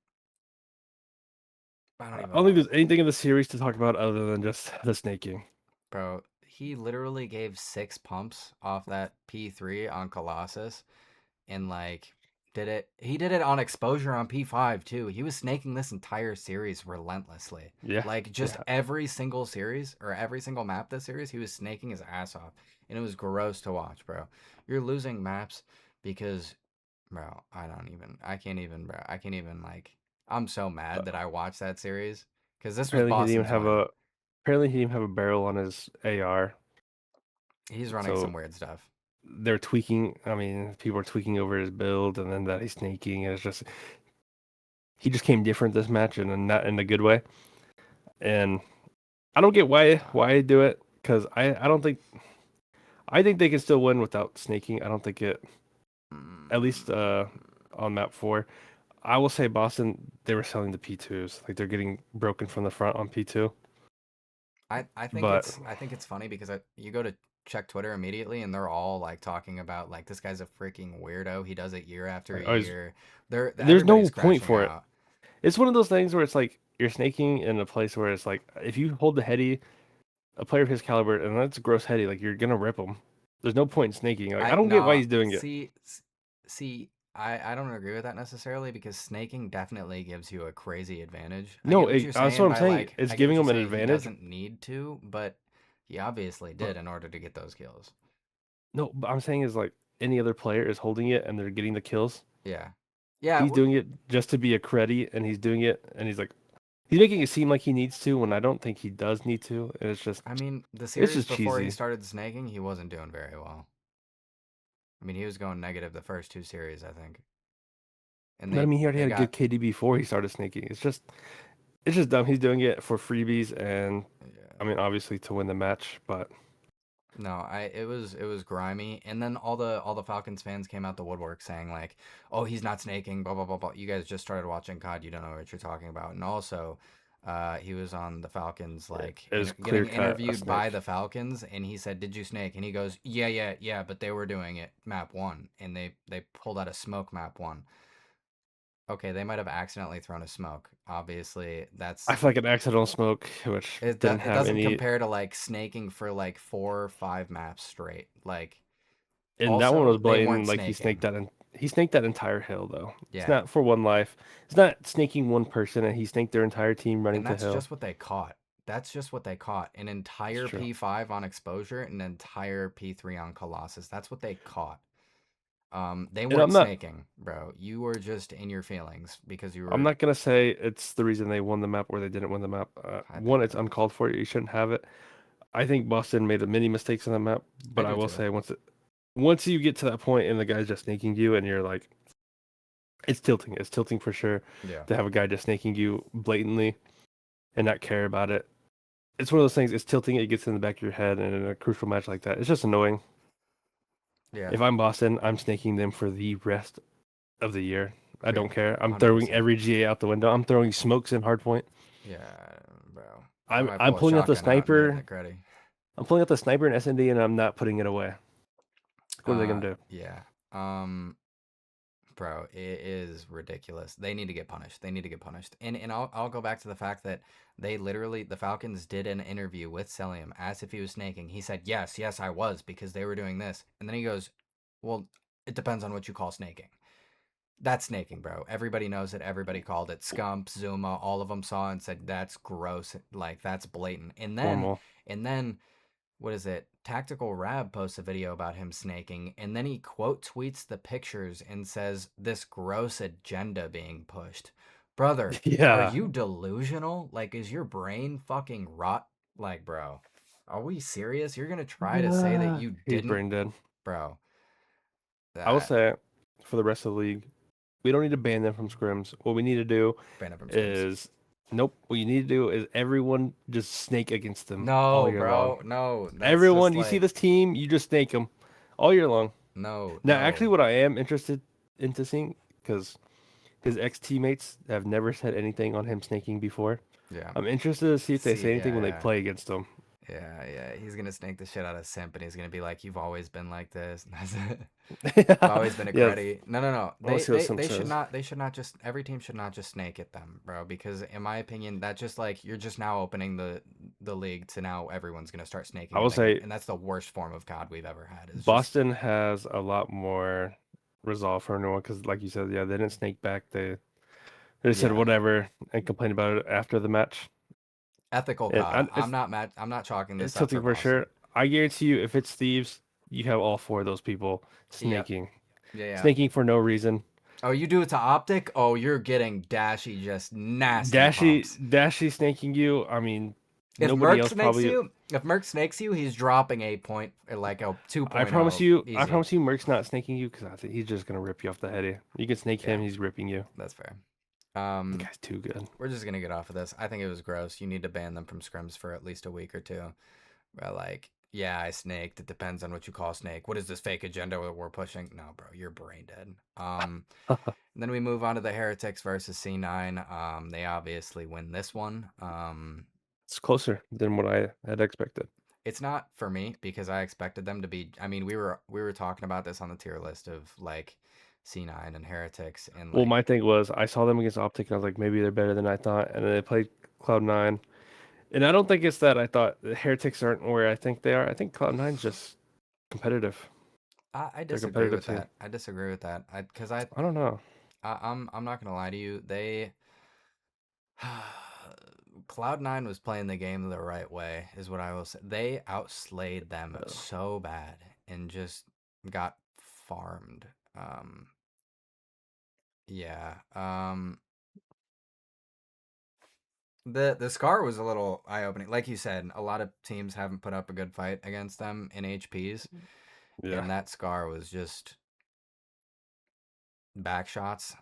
I don't I even don't think want there's to, anything in the series to talk about other than just the snaking. bro. He literally gave six pumps off that P3 on Colossus and like did it. He did it on exposure on P5 too. He was snaking this entire series relentlessly. Yeah, Like just yeah. every single series or every single map this series, he was snaking his ass off, and it was gross to watch, bro. You're losing maps because, bro, I can't even, bro. I can't even like. I'm so mad that I watched that series because this was Apparently he didn't even Boston's have win. a. Apparently he didn't even have a barrel on his AR. He's running So some weird stuff. they're tweaking. I mean, people are tweaking over his build, and then that he's snaking. And it's just he just came different this match, and not in a good way. And I don't get why I do it because I don't think I think they can still win without snaking. I don't think it at least on map 4. I will say Boston, they were selling the P2s. Like they're getting broken from the front on P2. But I think it's funny because you go to check Twitter immediately and they're all like talking about like this guy's a freaking weirdo. He does it year after I was, year. there's no Everybody's point crashing for it. out. It's one of those things where it's like you're snaking in a place where it's like if you hold the heady, a player of his caliber, and that's a gross heady, like you're gonna rip him. There's no point in snaking. Like I I don't get why no he's doing it. see see I don't agree with that necessarily because snaking definitely gives you a crazy advantage. I No, get what you're that's what saying I'm by saying. like It's I get giving what you're him an saying he advantage. doesn't need to, but he obviously But did in order to get those kills. no, but I'm saying is like any other player is holding it and they're getting the kills. Yeah. Yeah, He's doing it just to be a creddy, and he's doing it, and he's like he's making it seem like he needs to when I don't think he does need to. And I mean, the it's series just before he cheesy. started snaking, he wasn't doing very well. I mean, he was going negative the first two series, I think. And But I mean, he already they had a good got KD before he started snaking. It's just dumb. He's doing it for freebies, and I yeah. mean, obviously to win the match. But No, I it was grimy, and then all the Falcons fans came out the woodwork saying like, "Oh, he's not snaking." Blah blah blah blah. You guys just started watching COD. You don't know what you're talking about. And also, he was on the Falcons like it was clear getting cut a interviewed by snake. the Falcons, and he said, "Did you snake?" And he goes, "Yeah, yeah, yeah." But they were doing it map one, and they pulled out a smoke map one. Okay, they might have accidentally thrown a smoke. Obviously, I feel like an accidental smoke, which didn't it have doesn't any. compare to like snaking for like 4 or 5 maps straight. Like And that one also, was they weren't blatant. Like snaking. he snaked that entire hill though. It's Yeah. not for one life. It's not snaking one person, and he snaked their entire team running And to that's hill. just what they caught. That's just what they caught. An It's entire true. P5 on exposure, an entire P3 on Colossus. That's what they caught. They And weren't snaking, bro. You were just in your feelings because you I'm were. not gonna say it's the reason they won the map or they didn't win the map. I One, think it's that. uncalled for. You shouldn't have it. I think Boston made many mistakes on the map, I but I do will too. say once you get to that point and the guy's just snaking you and you're like, it's tilting. It's tilting for sure Yeah. to have a guy just snaking you blatantly and not care about it. It's one of those things. It's tilting. It gets in the back of your head, and in a crucial match like that, it's just annoying. Yeah. If I'm Boston, I'm snaking them for the rest of the year. I Yeah. don't care. I'm throwing 100%. every GA out the window. I'm throwing smokes in hardpoint. Yeah, bro. I I'm might I'm pull a pulling out the shotgun out and hit sniper. McCready. I'm pulling out the sniper and SND, and I'm not putting it away. What are they gonna do? Yeah. Um, Bro, it is ridiculous. They need to get punished. They need to get punished. And I'll go back to the fact that they literally the Falcons did an interview with Celium as if he was snaking. He said, "Yes, yes, I was because they were doing this." And then he goes, "Well, it depends on what you call snaking." That's snaking, bro. Everybody knows it. Everybody called it. Scump, Zuma, all of them saw and said, "That's gross. Like that's blatant." Formal. And then what is it? Tactical Rab posts a video about him snaking, and then he quote tweets the pictures and says, "This gross agenda being pushed." Brother, are Yeah. you delusional? Like, is your brain fucking rot? Like, bro, are we serious? You're gonna try to say that you He's didn't, brain dead. bro? I will That say, for the rest of the league, we don't need to ban them from scrims. What we need to do ban it from scrims. is, nope. What you need to do is everyone just snake against them all No, year long. bro, no. That's Everyone, just you see like this team, you just snake them all year long. no, Now, actually, no. what I am interested into seeing, because his ex teammates have never said anything on him snaking before. Yeah. I'm interested to see if they See, say anything yeah, when they yeah. play against him. Yeah, yeah. He's gonna snake the shit out of Simp, and he's gonna be like, "You've always been like this." You've always been a Yeah, credit. No, no, no. I want to see what Sim They should says. not. They should not just. Every team should not just snake at them, bro. Because in my opinion, that just like you're just now opening the league to now everyone's gonna start I snaking, will say and that's the worst form of COD we've ever had. It's just Boston has a lot more resolve for everyone because, like you said, yeah, they didn't snake back. They said yeah, whatever and complained about it after the match. ethical And COD. it's I'm not chalking it's this up for tilting for Boston. sure. I guarantee you, if it's Thieves, you have all four of those people Yep. snaking, Yeah, yeah. snaking for no reason. Oh, you do it to Optic? Oh, you're getting dashy, just nasty Dashy, pumps. Dashy snaking you. I mean, Nobody else probably. If Merc snakes you, he's dropping a point, like a I promise 2.0 you, I easy. promise you, Merc's not snaking you because I think he's just gonna rip you off the head. You can snake Yeah, him, he's ripping you. that's fair. The guy's too good. We're just gonna get off of this. I think it was gross. You need to ban them from scrims for at least a week or two. Where like, yeah, I snaked. It depends on what you call snake. What is this fake agenda that we're pushing? No, bro, you're brain dead. And then we move on to the Heretics versus C9. They obviously win this one. It's closer than what I had expected. It's not for me because I expected them to be. I mean, we were talking about this on the tier list of like C9 and Heretics and Well, like my thing was I saw them against Optic and I was like, maybe they're better than I thought. And then they played Cloud9. And I don't think it's that I thought the Heretics aren't where I think they are. I think Cloud9's just competitive. I They're a disagree competitive with team. that. I disagree with that. Because I don't know. I'm not gonna lie to you. They Cloud9 was playing the game the right way, is what I will say. They outslayed them Uh, so bad and just got farmed. Yeah. The scar was a little eye opening. Like you said, a lot of teams haven't put up a good fight against them in HPs, yeah. and that scar was just back shots.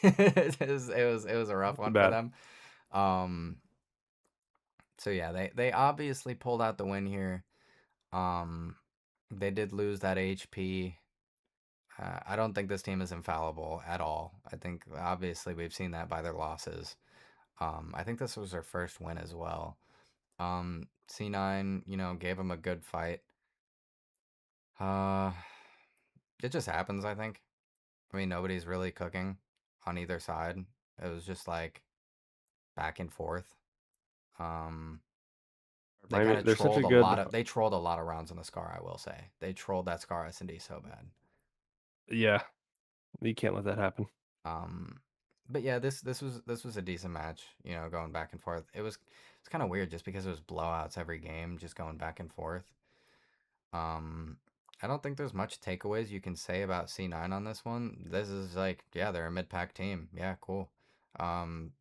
It was a rough one for Bad. them. Um, so yeah, they obviously pulled out the win here. Um, they did lose that HP. I don't think this team is infallible at all. I think obviously we've seen that by their losses. I think this was their first win as well. C9, gave them a good fight. Uh, it just happens, I think. I mean, nobody's really cooking on either side. It was just like back and forth. Um, they kind of They're such a trolled a good. lot of they trolled a lot of rounds on the Scar, I will say. They trolled that Scar S&D so bad. Yeah. You can't let that happen. Um, but yeah, this was a decent match, going back and forth. It's kind of weird just because it was blowouts every game, just going back and forth. Um, I don't think there's much takeaways you can say about C9 on this one. This is like, yeah, they're a mid-pack team. Yeah, cool. Um,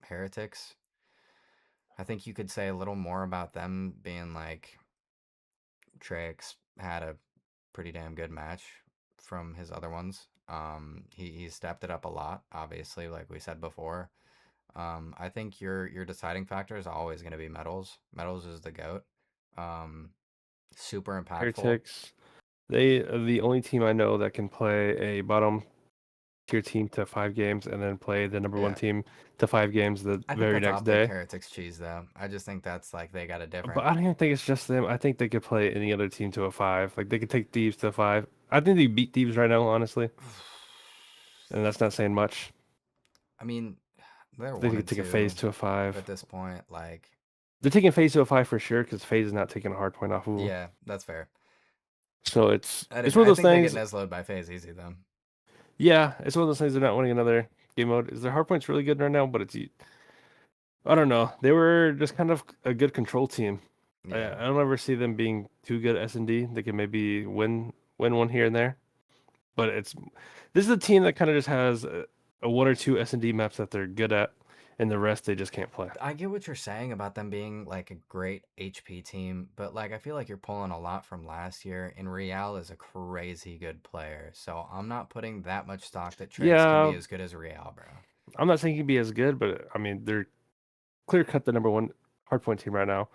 Heretics. I think you could say a little more about them being like Trix had a pretty damn good match from his other ones. He stepped it up a lot, obviously, like we said before. I think your deciding factor is always going to be Metals. Metals is the goat. Um, super impactful. Heretics. They are the only team I know that can play a bottom tier team to 5 games and then play the number one Yeah, team to 5 games the I think very that's next Optic day. Heretics cheese though. I just think that's like they got a But different. I don't even think it's just them. I think they could play any other team to a 5. Like they could take Thieves to a 5. I think they beat Thieves right now, honestly, and that's not saying much. I mean, they're I think one they could and take a two phase to a 5. at this point. Like, They're taking phase to a 5 for sure because phase is not taking a hard point off of them. yeah, that's fair. So it's I it's didn't. one of I those think they get things. Nesloed by phase easy though. Yeah, it's one of those things. They're not winning another game mode. Is their hard points really good right now? But it's I don't know. They were just kind of a good control team. I, Yeah, I don't ever see them being too good at S&D. They can maybe win one here and there. But this is a team that kind of just has a one or two S&D maps that they're good at, and the rest they just can't play. I get what you're saying about them being like a great HP team, but like I feel like you're pulling a lot from last year. And Real is a crazy good player, so I'm not putting that much stock that Trix can be Yeah, as good as Real, bro. I'm not saying he'd be as good, but I mean they're clear cut the number one hardpoint team right now.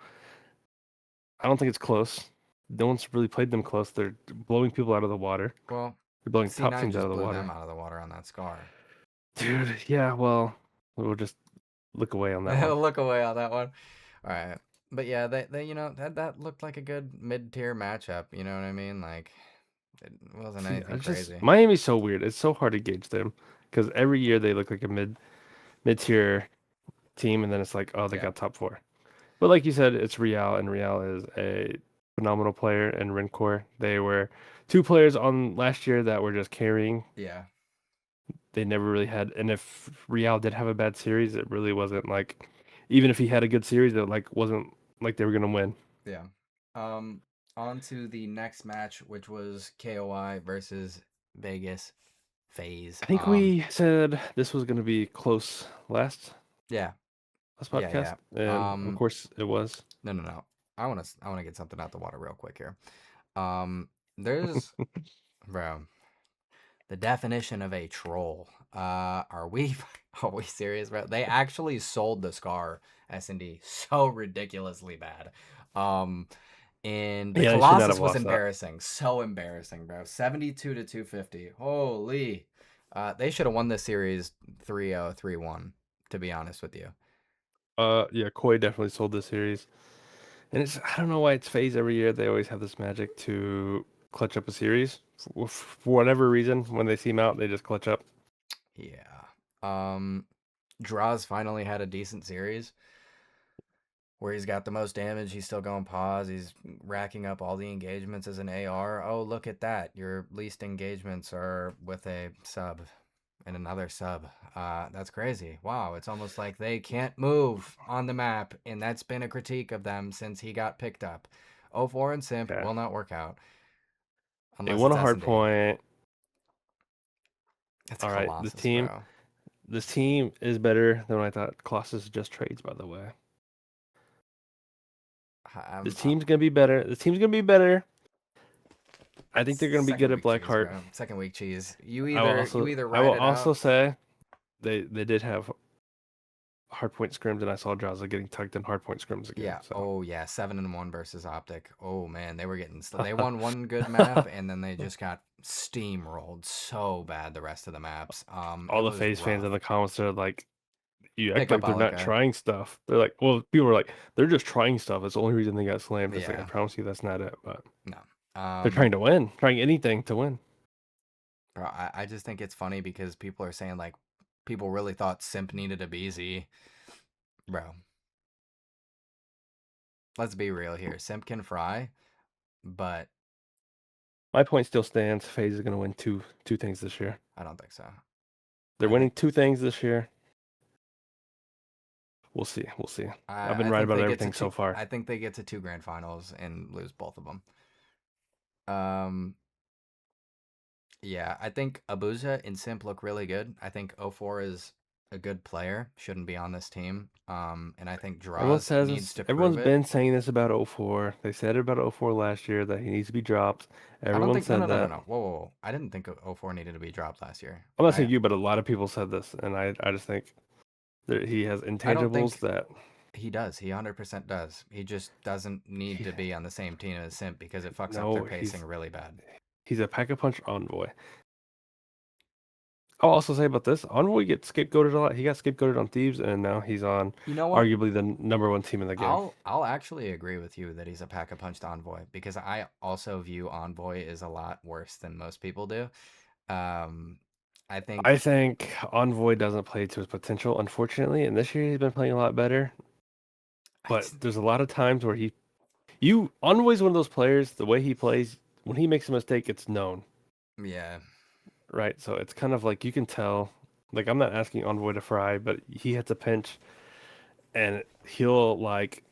I don't think it's close. No one's really played them close. They're blowing people out of the water. Well, They're blowing top C9 teams out just of the blew water. them out of the water on that Scar. Dude, yeah, well, we'll just look away on that one. Look away on that one. All right. But yeah, they that looked like a good mid-tier matchup, you know what I mean? Like it wasn't See, I anything just crazy. Miami's so weird. It's so hard to gauge them because every year they look like a mid tier team, and then it's like, oh, they Yeah. got top 4. But like you said, it's Real, and Real is a phenomenal player. And Rincor, they were 2 players on last year that were just carrying. Yeah. They never really had, and if Real did have a bad series, it really wasn't like, even if he had a good series, it like wasn't like they were gonna win. Yeah. Um on to the next match, which was KOI versus Vegas FaZe. I think we said this was gonna be close last Yeah. last Yeah, podcast, yeah. and of course it was. No. I want to get something out the water real quick here. Um, there's, bro, the definition of a troll. Are we are we serious, bro? They actually sold the Scar S&D so ridiculously bad. Um, and the Yeah, they should not have Colossus was lost that. embarrassing, so embarrassing, bro. 72 to 250. Holy. They should have won this series 3-0, 3-1, to be honest with you. Yeah, Koi definitely sold this series, and it's I don't know why it's phased every year. They always have this magic to clutch up a series for whatever reason. When they see him out, they just clutch up. Yeah. Draws finally had a decent series where he's got the most damage. He's still going pause. He's racking up all the engagements as an AR. Oh, look at that. Your least engagements are with a sub and another sub. That's crazy. Wow. It's almost like they can't move on the map. And that's been a critique of them since he got picked up. 04 and Simp Yeah, will not work out they unless won it's a hard S&D. point. It's All right, Colossus, bro. this team is better than what I thought. Colossus just trades, by the way. This I'm, team's gonna be better. This team's gonna be better. I think they're gonna be second good at week cheese, Blackheart. bro. Second week cheese. You I will either I will ride it also out. say they did have hardpoint scrims, and I saw Jazza getting tucked in hardpoint scrims again. Yeah. So Oh yeah. 7-1 versus Optic. Oh man, they were getting. They won one good map, and then they just got steamrolled so bad the rest of the maps. It all the was FaZe fans rough. in the comments are like, "You act Pick up like they're not Alaka. trying stuff." They're like, "Well, people are like, they're just trying stuff. It's the only reason they got slammed." It's like I Yeah. promise you, that's not it. But No. they're trying to win, trying anything to win. Bro, I just think it's funny because people are saying like people really thought Simp needed a BZ. Bro, let's be real here. Simp can fry, but My point still stands. FaZe is gonna win two things this year. I don't think so. They're I think winning two things this year. We'll see. We'll see. I've been I right think about they get to everything two. so far. I think they get to two grand finals and lose both of them. Um, yeah, I think Abuja and Simp look really good. I think 04 is a good player, shouldn't be on this team. And I think Everyone Draws says needs this. to prove Everyone's it. been saying this about '04. They said it about '04 last year that he needs to be dropped. I don't Everyone think no said no no no that. no. Whoa. I didn't think 04 needed to be dropped last year. I'm not saying you, but a lot of people said this, and I just think that he has I don't intangibles think that he does. He 100% does. He just doesn't need he, to be on the same team as Simp because it fucks up their no, pacing really bad. he's a pack-a-punch envoy. I'll also say about this, envoy gets scapegoated a lot. He got scapegoated on Thieves, and now he's on You know what? arguably the number one team in the game. I'll actually agree with you that he's a pack a punched Envoy because I also view Envoy as a lot worse than most people do. Um, I I think think Envoy doesn't play to his potential, unfortunately, and this year he's been playing a lot better. But there's a lot of times where Envoy's one of those players. The way he plays, when he makes a mistake, it's known, yeah, right? So it's kind of like you can tell. Like I'm not asking Envoy to fry, but he hits a pinch, and he'll like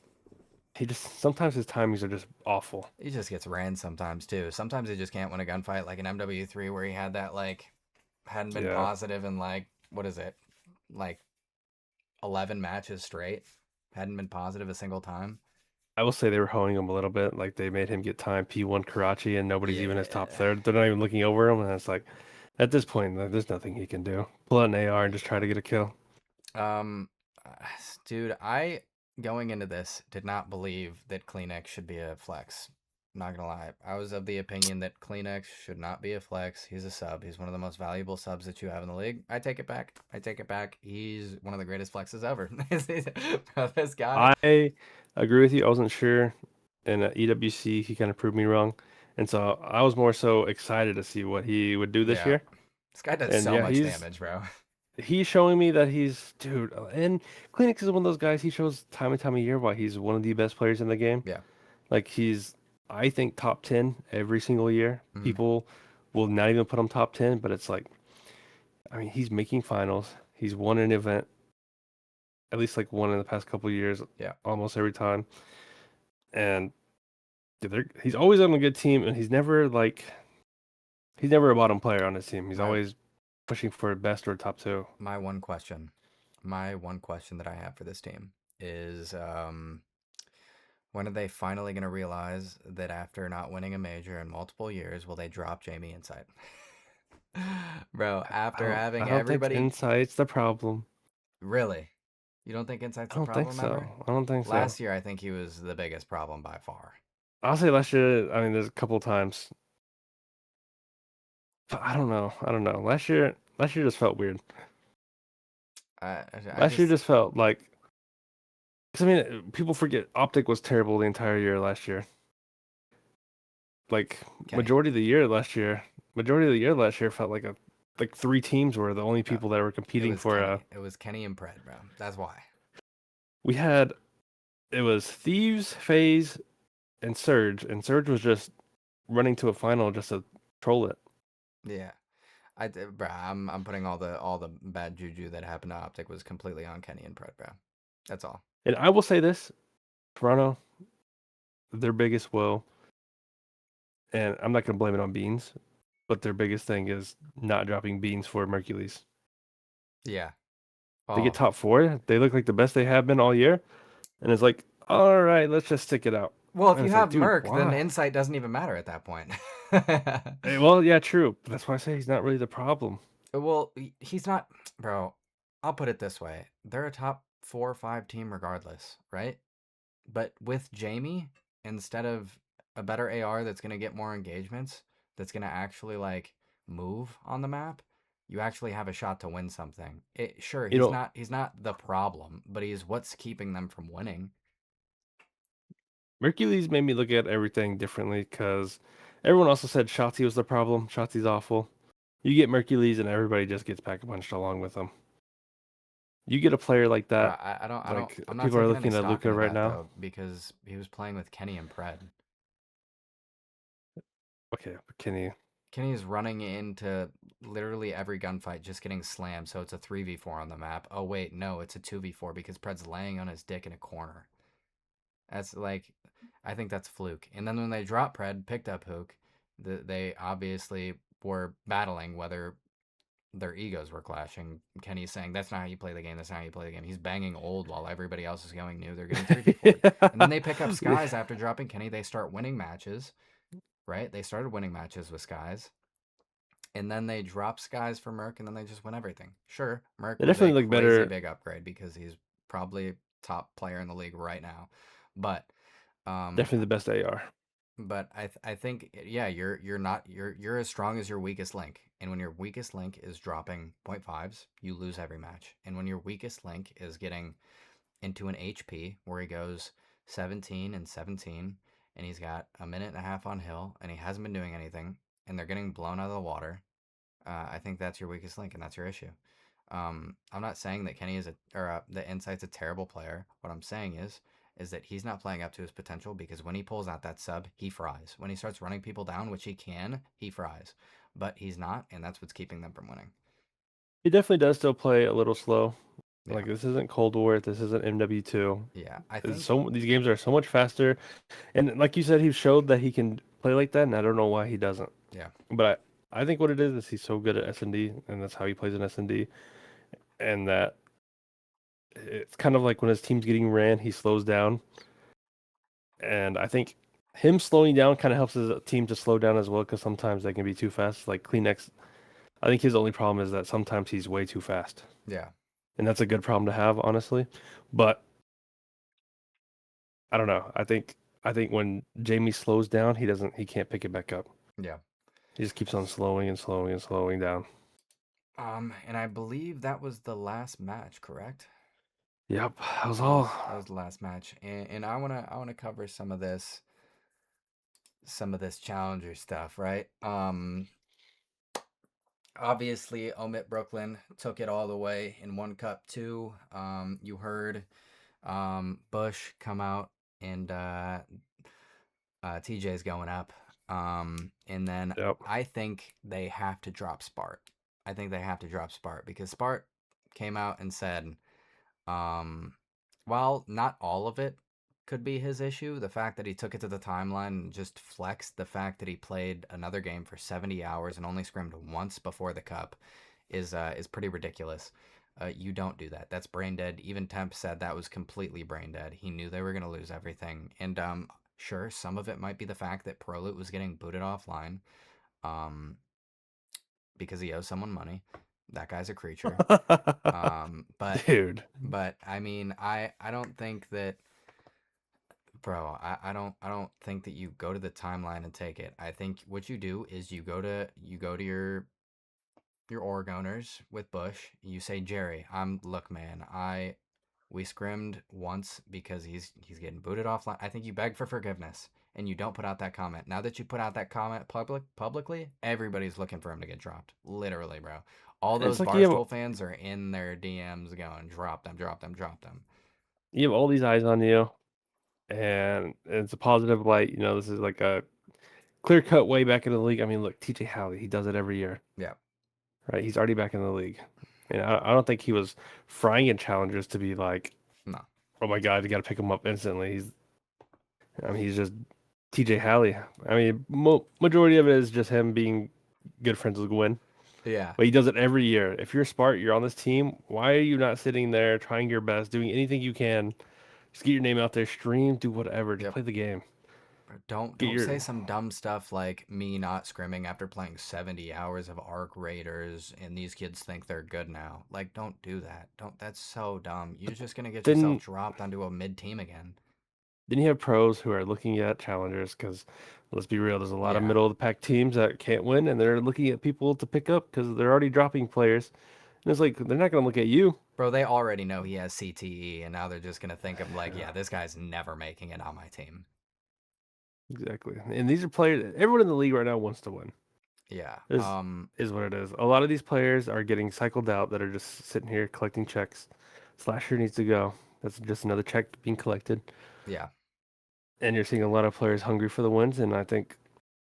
he just sometimes his timings are just awful. he just gets ran sometimes too. Sometimes he just can't win a gunfight, like in MW3 where he had that like hadn't been Yeah, positive in like what is it, like 11 matches straight, hadn't been positive a single time. I will say they were honing him a little bit. Like they made him get time P1 Karachi, and nobody's even his top Yeah. third. They're not even looking over him, and it's like at this point, there's nothing he can do. Pull out an AR and just try to get a kill. Um, dude, I going into this did not believe that Kleenex should be a flex. Not gonna lie, I was of the opinion that Kleenex should not be a flex. He's a sub. He's one of the most valuable subs that you have in the league. I take it back. I take it back. He's one of the greatest flexes ever. This guy. I agree with you. I wasn't sure, and at EWC he kind of proved me wrong, and so I was more so excited to see what he would do this Yeah, year. this guy does And so yeah, much damage, bro. he's showing me that he's dude. And Kleenex is one of those guys. He shows time and time a year why he's one of the best players in the game. Yeah. Like he's, I think top 10 every single year. Mm, People will not even put him top 10, but it's like, I mean, he's making finals. He's won an event, at least like one in the past couple of years, yeah. almost every time. And dude, he's always on a good team, and he's never a bottom player on his team. He's My always pushing for best or top two. my one question. My one question that I have for this team. is when are they finally going to realize that after not winning a major in multiple years, will they drop Jamie Insight? Bro, after I having don't think everybody. Insight's the problem. Really? You don't think Insight's I the don't think problem ever? so. I don't think so. Last year, I think he was the biggest problem by far. I'll say last year. I mean, there's a couple times, but I don't know. I don't know. Last year just felt weird. I Last year just. just felt like. Because I mean, people forget Optic was terrible the entire year last year. Like Kenny. majority of the year last year felt like like three teams were the only No, people that were it competing was for Kenny. It was Kenny and Pred, bro. That's why. we had it was Thieves, FaZe, and Surge was just running to a final just to troll it. Yeah. Bro, I'm putting all the bad juju that happened to Optic was completely on Kenny and Pred, bro. That's all. And I will say this, Toronto, their biggest woe, and I'm not gonna blame it on Beans, but their biggest thing is not dropping Beans for Mercules. Yeah. They get Oh, top four, they look like the best they have been all year, and it's like, all right, let's just stick it out. well, if And you it's like, have dude, Merc, then why? insight doesn't even matter at that point. Well, yeah, true. But that's why I say he's not really the problem. Well, he's not, bro. I'll put it this way: they're a top 4 or 5 team regardless, right? But with Jamie, instead of a better AR that's gonna get more engagements, that's gonna actually like move on the map, you actually have a shot to win something. Sure, You know, he's not the problem, but he's what's keeping them from winning. Mercules made me look at everything differently because everyone also said Shotzi was the problem. Shotzi's awful. You get Mercules and everybody just gets pack a punched along with them. You get a player like Bro, that, I'm not people are taking any looking at stock Luca into right that now. though because he was playing with Kenny and Pred. Okay, but Kenny, Kenny is running into literally every gunfight, just getting slammed. So it's a 3v4 on the map. Oh wait, no, it's a 2v4 because Pred's laying on his dick in a corner. That's like, I think that's fluke. And then when they dropped Pred, picked up Hook, they obviously were battling whether their egos were clashing. Kenny's saying, that's not how you play the game. That's not how you play the game. He's banging old while everybody else is going new. They're getting 3v4'd. And then they pick up yeah. Skies after dropping Kenny. They start winning matches, right? They started winning matches with Skies. And then they drop Skies for Merc, and then they just win everything. Sure, Merc They was a definitely look crazy better. big upgrade because he's probably top player in the league right now. But um, Definitely the best AR. I think yeah, you're not you're as strong as your weakest link. And when your weakest link is dropping 0.5s, you lose every match. And when your weakest link is getting into an HP where he goes 17 and 17 and he's got a minute and a half on hill and he hasn't been doing anything and they're getting blown out of the water, I think that's your weakest link and that's your issue. I'm not saying that Kenny is that Insight's a terrible player. What I'm saying is that he's not playing up to his potential because when he pulls out that sub, he fries. When he starts running people down, which he can, he fries. But he's not, and that's what's keeping them from winning. He definitely does still play a little slow. Yeah, Like this isn't Cold War. This isn't MW2. yeah. I It's think so these games are so much faster. And like you said, he showed that he can play like that, and I don't know why he doesn't. yeah, But I think what it is he's so good at S&D, and that's how he plays in S&D, and that it's kind of like when his team's getting ran, he slows down, and I think him slowing down kind of helps his team to slow down as well because sometimes they can be too fast. Like Kleenex, I think his only problem is that sometimes he's way too fast, yeah, and that's a good problem to have, honestly. But I don't know. I think when Jamie slows down, he can't pick it back up. yeah. He just keeps on slowing and slowing and slowing down. And I believe that was the last match, correct? Yep, that was That all. was the last match, and I wanna cover some of this challenger stuff, right? Obviously, Omit Brooklyn took it all the way in one cup too. You heard Bush come out and TJ's going up. And then Yep. I think they have to drop Spart. I think they have to drop Spart because Spart came out and said, um, while not all of it could be his issue, the fact that he took it to the timeline and just flexed the fact that he played another game for 70 hours and only scrimmed once before the cup is pretty ridiculous. You don't do that. That's brain dead. Even Temp said that was completely brain dead. He knew they were going to lose everything. And sure, some of it might be the fact that ProLoot was getting booted offline um, because he owes someone money. That guy's a creature. But Dude. I mean, I don't think that, bro. I don't think that you go to the timeline and take it. I think what you do is you go to your org owners with Bush. You say, Jerry, look, man, we scrimmed once because he's getting booted offline. I think you beg for forgiveness and you don't put out that comment. Now that you put out that comment publicly, everybody's looking for him to get dropped. Literally, bro. All It's those like you have Barstool fans are in their DMs going, drop them, drop them, drop them. all these eyes on you, and it's a positive light. This is like a clear cut way back in the league. I mean, look, TJ Howley, he does it every year, Yeah. right? He's already back in the league. And I don't think he was frying in challengers to be like, No. oh my God, you got to pick him up instantly. He's just TJ Halley. I mean, majority of it is just him being good friends with Gwen. Yeah. But he does it every year. If you're smart, you're on this team. Why are you not sitting there trying your best, doing anything you can? Just get your name out there, stream, do whatever. Just Yep. play the game. Get Don't your say some dumb stuff like me not scrimming after playing 70 hours of Arc Raiders and these kids think they're good now. Like, don't do that. Don't. That's so dumb. You're just gonna get yourself then. dropped onto a mid team again. Then you have pros who are looking at challengers because let's be real, there's a lot of Yeah, middle of the pack teams that can't win, and they're looking at people to pick up because they're already dropping players. And it's like they're not going to look at you. bro. They already know he has CTE, and now they're just gonna think of like, yeah, this guy's never making it on my team. Exactly. And these are players. Everyone in the league right now wants to win. Yeah. Is what it is. A lot of these players are getting cycled out that are just sitting here collecting checks. Slasher needs to go. That's just another check being collected. Yeah. And you're seeing a lot of players hungry for the wins. And I think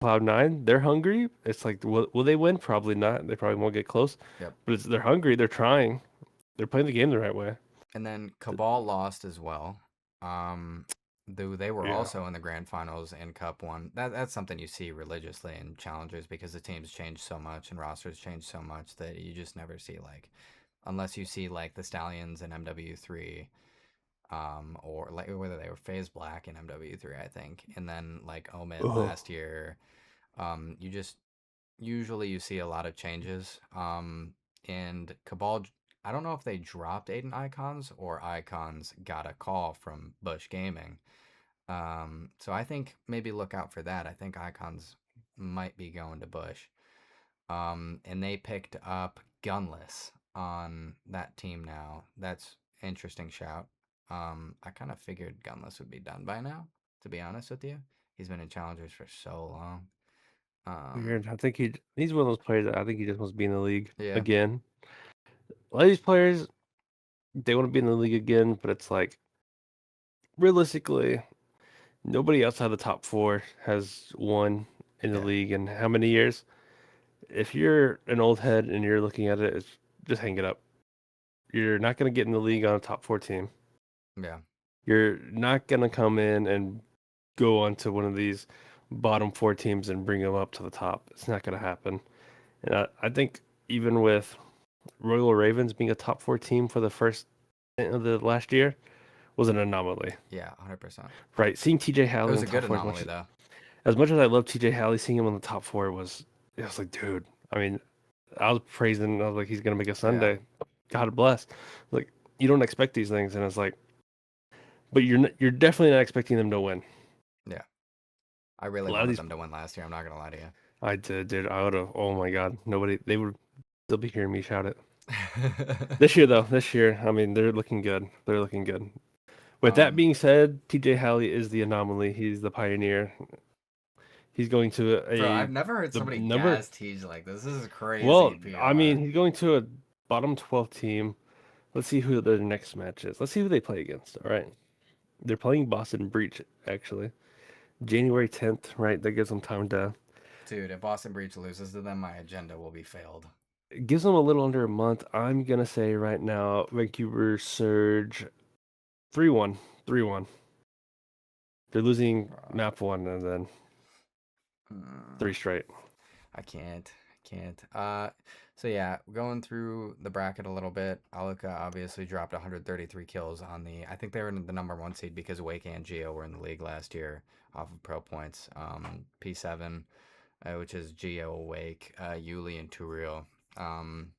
Cloud9, they're hungry. It's like, will they win? Probably not. They probably won't get close. Yep. But they're hungry. They're trying. They're playing the game the right way. And then Cabal lost as well. Um, though they were Yeah. also in the grand finals in Cup One. That's something you see religiously in challengers because the teams change so much and rosters change so much that you just never see like, unless you see like the Stallions in MW3, or like whether they were Phase Black in MW3, I think, and then like Omid Oh. last year. You just usually you see a lot of changes. And Cabal, I don't know if they dropped Aiden Icons or Icons got a call from Bush Gaming. So I think maybe look out for that. I think Icons might be going to Bush. And they picked up Gunless on that team now. That's interesting shout. I kind of figured Gunless would be done by now, to be honest with you. He's been in challengers for so long. Weird. I think he's one of those players that I think he just wants to be in the league Yeah, again. A lot of these players, they want to be in the league again, but it's like realistically, nobody outside the top four has won in the yeah, league in how many years? If you're an old head and you're looking at it, just hang it up. You're not going to get in the league on a top four team. yeah, You're not going to come in and go onto one of these bottom four teams and bring them up to the top. It's not going to happen. And I think even with Royal Ravens being a top four team for the first of the last year was an anomaly, yeah, 100%. right? Seeing TJ It Halley was in a the good top four anomaly though. as much as I love TJ Halley, seeing him on the top four it was like, dude. I mean, I was praising. I was like, he's gonna make a Yeah, Sunday. God bless. Like you don't expect these things, and it's like, but you're definitely not expecting them to win. yeah. I A really lot of wanted these, them to win last year. I'm not gonna lie to I did, dude. I would have. Oh my God, nobody. They would still be hearing me shout it. you. This year, though, this year, I mean, they're looking good. They're looking good. With that um, being said, TJ Halley is the anomaly. He's the pioneer. He's going to bro, I've never heard the somebody number. gas Tej like this. This is crazy Well, I mean, PR. he's going to a bottom 12 team. Let's see who their next match is. Let's see who they play against. All right. They're playing Boston Breach, actually. January 10th, right? That gives them time to. Dude, if Boston Breach loses to them, my agenda will be failed. It gives them a little under a month. I'm going to say right now, Vancouver Surge 3-1. 3-1. They're losing Bro. map one and then Mm, three straight. I can't. I can't. So yeah, going through the bracket a little bit, Aluka obviously dropped 133 kills on the. I think they were in the number one seed because Wake and Geo were in the league last year off of pro points. P7, which is Geo, Wake, Yuli, and Turiel. Um,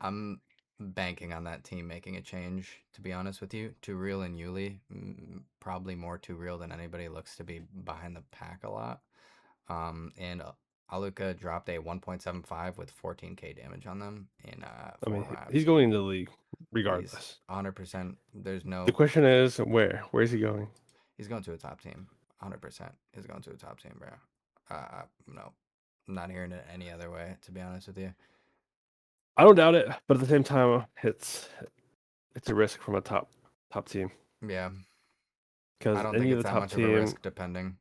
I'm banking on that team making a change. To be honest with you, Turiel and Yuli, probably more Turiel than anybody, looks to be behind the pack a lot. And Aluka dropped a 1.75 with 14k damage on them in I four mean, he's maps. going into the league He's regardless. 100%. There's The no. question is where? Where's he going? He's going to a top team. 100%. He's going to a top team, bro. No, I'm not hearing it any other way. To be honest with you. I don't doubt it, but at the same time, it's a risk from a top team Yeah, I because don't think any of it's the that top much of a team, risk, depending.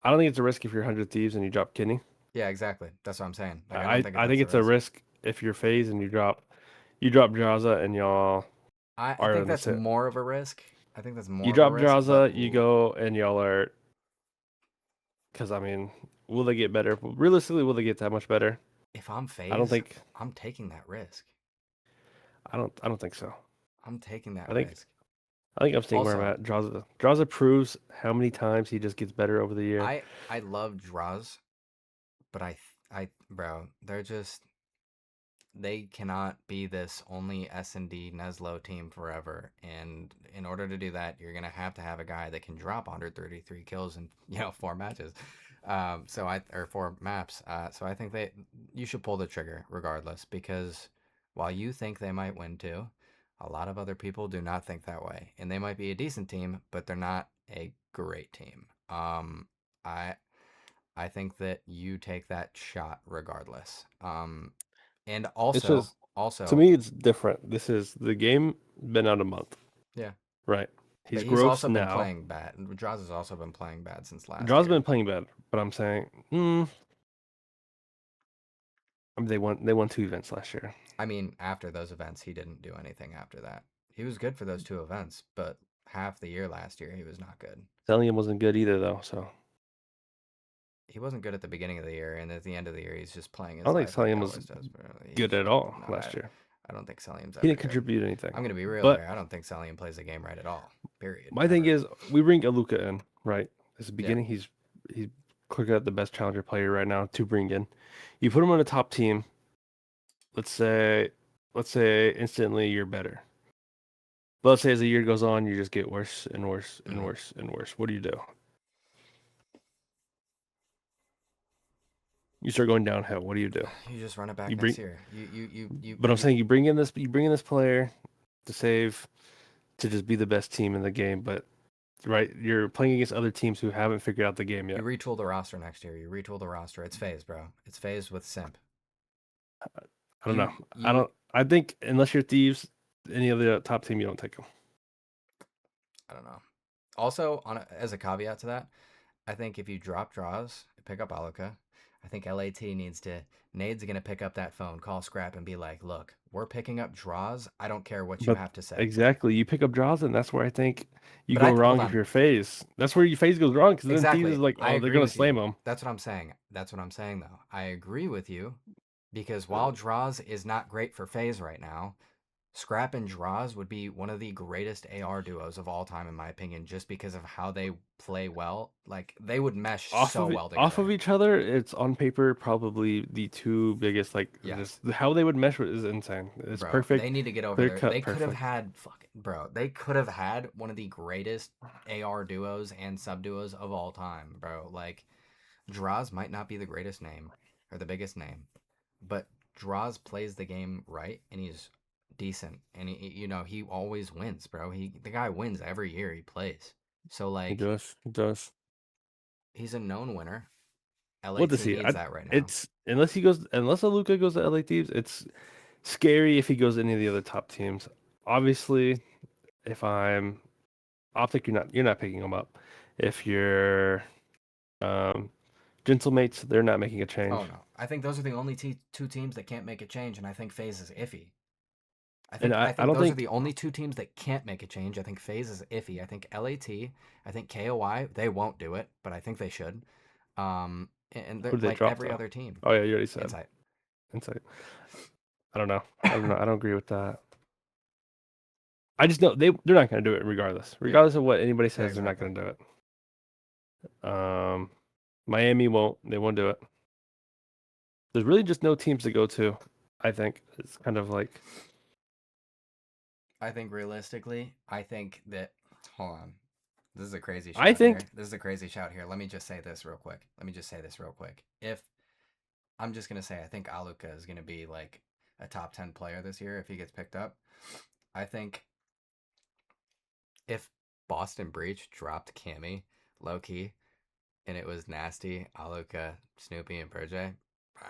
I don't think it's a risk if you're 100 Thieves and you drop Kenny. Yeah, exactly. That's what I'm saying. Like, I don't I think I that's think a it's a risk. risk if you're FaZe and you drop Jaza and y'all I are think in the that's sit. more of a risk. I think that's You more of a drop risk, but Jaza, you go and y'all are because I mean, will they get better? Realistically, will they get that much better? if I'm I don't phase, think I'm taking that risk. I don't think so. I'm taking that I think risk. I think I'm staying where I'm Also, at. Draza proves how many times he just gets better over the year. I love draws, but bro, they're just they cannot be this only S&D Neslo team forever. And in order to do that, you're gonna have to have a guy that can drop 133 kills in four matches. Or four maps. So I think you should pull the trigger regardless because while you think they might win too, a lot of other people do not think that way, and they might be a decent team, but they're not a great team. I I think that you take that shot regardless. And It's also, just to also, me, it's different. This is the game been out a month, yeah. right? He's But he's gross also been now. playing bad. Jaws has also been playing bad since last Draw's year. been playing bad, but I'm saying, I mean, they won 2 events last year. I mean, after those events, he didn't do anything after that. He was good for those two events, but half the year last year, he was not good. Stellium wasn't good either, though. So He wasn't good at the beginning of the year, and at the end of the year, he's just playing I his don't think life like he Stellium was always does. But good he's at all no, last year. I don't think Celium's He ever didn't good. contribute anything. I'm gonna be real But here. I don't think Celium plays the game right at all. Period. my thing Ever. is, we bring Aluka in, right? At the Yeah. beginning, he's clearly got the best challenger player right now to bring in. You put him on a top team. Let's say, let's say instantly you're better. But let's say as the year goes on, you just get worse and worse and Mm. worse and worse. What do? You start going downhill. What do? You just run it back You next bring, year. but I'm saying you bring in this player to save to just be the best team in the game. But right, you're playing against other teams who haven't figured out the game You yet. retool the roster next year. You retool the roster. It's phase, bro. It's phase with Simp. I don't know. You I you don't. I think unless you're thieves, any of the top team, you don't take them. I don't know. Also, as a caveat to that, I think if you drop draws, pick up Aluka. I think LAT Nade's gonna pick up that phone, call Scrap, and be like, "Look, we're picking up draws. I don't care what you But have to say." exactly, you pick up draws, and that's where I think you But go hold wrong if on. you're phase. That's where your phase goes wrong because then thieves is Exactly. like, I oh, they're agree gonna with slam you. them. That's what I'm saying. That's what I'm saying, though. I agree with you because while draws is not great for phase right now, Scrap and Draws would be one of the greatest AR duos of all time, in my opinion, just because of how they play well. Like, they would mesh off so of well off of together. each other, it's on paper probably the two biggest. Like Yes. just how they would mesh is insane. It's Bro, they perfect, need to get over clear there. cut, They could have perfect. had bro. They could have had one of the greatest AR duos and sub duos of all time, bro. Like Draws might not be the greatest name or the biggest name, but Draws plays the game right and he's decent and he always wins, bro. The guy wins every year he plays. So He like does, he does. he's a known winner. What to LAT see? needs that right now. It's unless Aluka goes to LA Thieves, it's scary if he goes to any of the other top teams. Obviously, if I'm Optic, you're not picking him up. If you're um, Gentlemates, they're not making a change. Oh no. I think those are the only two teams that can't make a change and I think FaZe is iffy. I And think I, I I think don't those are think the only two teams that can't make a change. I think FaZe is iffy. I think LAT, I think KOI, they won't do it, but I think they should. And they're who did they like drop every though. other team. Oh yeah, you already said. Insight. insight. I don't know. I don't know. I don't agree with that. I just know they're not going to do it regardless. Yeah, Regardless of what anybody yeah, says, they're not exactly. going to do it. Miami won't. They won't do it. There's really just no teams to go to. I think it's kind of like I think realistically, I think that. Hold on. This is a crazy I shout think here. This is a crazy shout here. Let me just say this real quick. Let me just say this real quick. If I'm just gonna say, I think Aluka is gonna be like a top 10 player this year if he gets picked up. I think if Boston Breach dropped Cammy low key and it was Nasty, Aluka, Snoopy, and Perjay,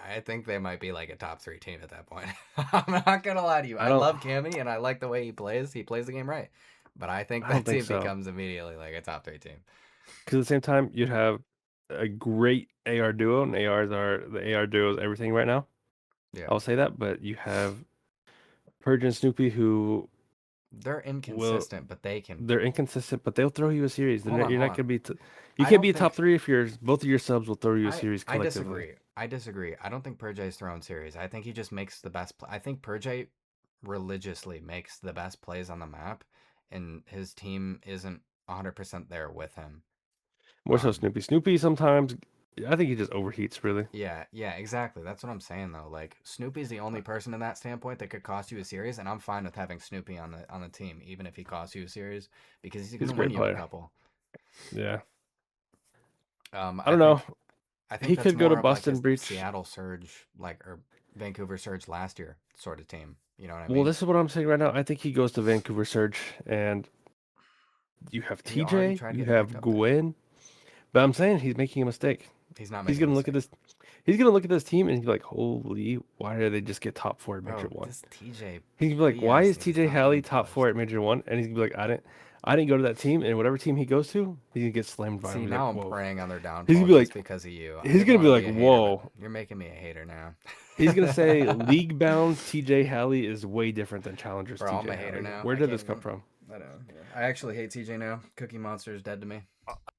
I think they might be like a top 3 team at that point. I'm not gonna lie to you. I I don't. love Cammy and I like the way he plays. He plays the game right, but I think I don't that think team so. becomes immediately like a top 3 team. Because at the same time, you'd have a great AR duo, and ARs are the AR duo is everything right now. Yeah, I'll say that, but you have Purge and Snoopy who they're will inconsistent, but they can. they're inconsistent, but they'll throw you a series. Hold on, You're hold not on. gonna be you I can't be don't a top think three if your both of your subs will throw you a series I collectively. disagree. I disagree. I don't think Purjay's throwing series. I think he just makes the best. I think Purjay religiously makes the best plays on the map, and his team isn't 100% there with him. More so Um, Snoopy. Snoopy sometimes I think he just overheats really. yeah, yeah, exactly. That's what I'm saying though. Like Snoopy's the only person in that standpoint that could cost you a series, and I'm fine with having Snoopy on the team, even if he costs you a series, because he's He's a gonna win great you a player. couple. Yeah. I I don't know. think I think He that's could go to more of like a Boston Breach. Seattle Surge, like or Vancouver Surge last year sort of team. You know what I Well, mean? this is what I'm saying right now. I think he goes to Vancouver Surge, and you have He already TJ, tried you getting picked have up there. Gwen. But I'm saying he's making a mistake. He's not He's making a gonna look at mistake, this. He's gonna look at this team and he's like, "Holy, why did they just get top four at Major bro. One?" This TJ He's gonna be like, "Why BS is needs to TJ stop Halley getting top four pushed. at Major One?" And he's gonna be like, I didn't go to that team, and whatever team he goes to, he's gonna get slammed by him." See, He's now like, I'm "Whoa." preying on their He's gonna downfall be just like, because of you. I he's didn't gonna want be to like, be a hater, but "Whoa." you're making me a hater now. He's gonna say league bound TJ Halley is way different than challengers Bro, I'm TJ a hater Halley. now. Where I did can't this come even. from? I know. Yeah. I actually hate TJ now. Cookie Monster is dead to me.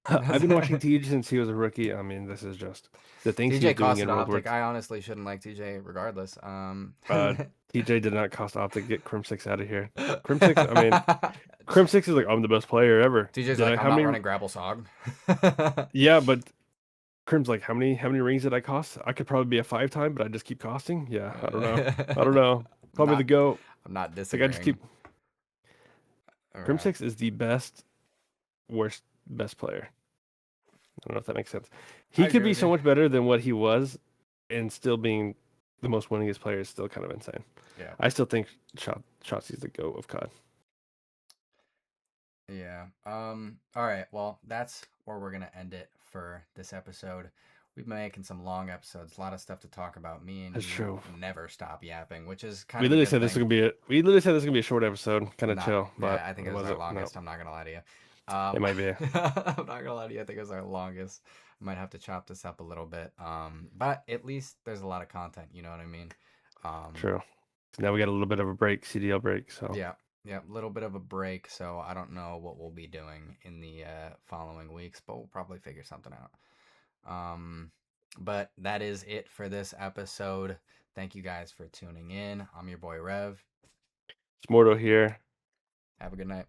I've been watching TJ since he was a rookie. I mean, this is just the things he TJ was doing costed in World War. Optic. I honestly shouldn't like TJ regardless. Uh, TJ did not cost Optic. Get Crim6 out of here. Crim6. I mean, Crim6 is like I'm the best player ever. TJ's Did like, I? I'm How not many? running Grapple Sog. Yeah, but Crim's like how many rings did I cost? I could probably be a 5 time, but I just keep costing. Yeah, I don't know. I don't know. I'm Probably the not. goat. I'm not Like I just disagreeing. keep. All right. Crim6 is the best, worst, best player. I don't know if that makes sense. I He could agree be with you. so much better than what he was, and still being the most winningest player is still kind of insane. Yeah. I still think Shotzi's the goat of COD. Yeah. All right. Well, that's where we're gonna end it for this episode. We've been making some long episodes, a lot of stuff to talk about. Me and That's you true. never stop yapping, which is kind We of a literally good said this was thing. gonna be it. We literally said this was gonna be a short episode, kind of Not, chill, but yeah, I think it it was our wasn't. No, longest. I'm not gonna lie to you. it might be I'm not gonna lie to you. I think it was our longest. Might have to chop this up a little bit. But at least there's a lot of content. You know what I mean? Um, true. So now we got a little bit of a break, CDL break. So yeah, yeah, a little bit of a break. So I don't know what we'll be doing in the following weeks, but we'll probably figure something out. Um, but that is it for this episode. Thank you guys for tuning in. I'm your boy Rev. it's Mordo here. Have a good night.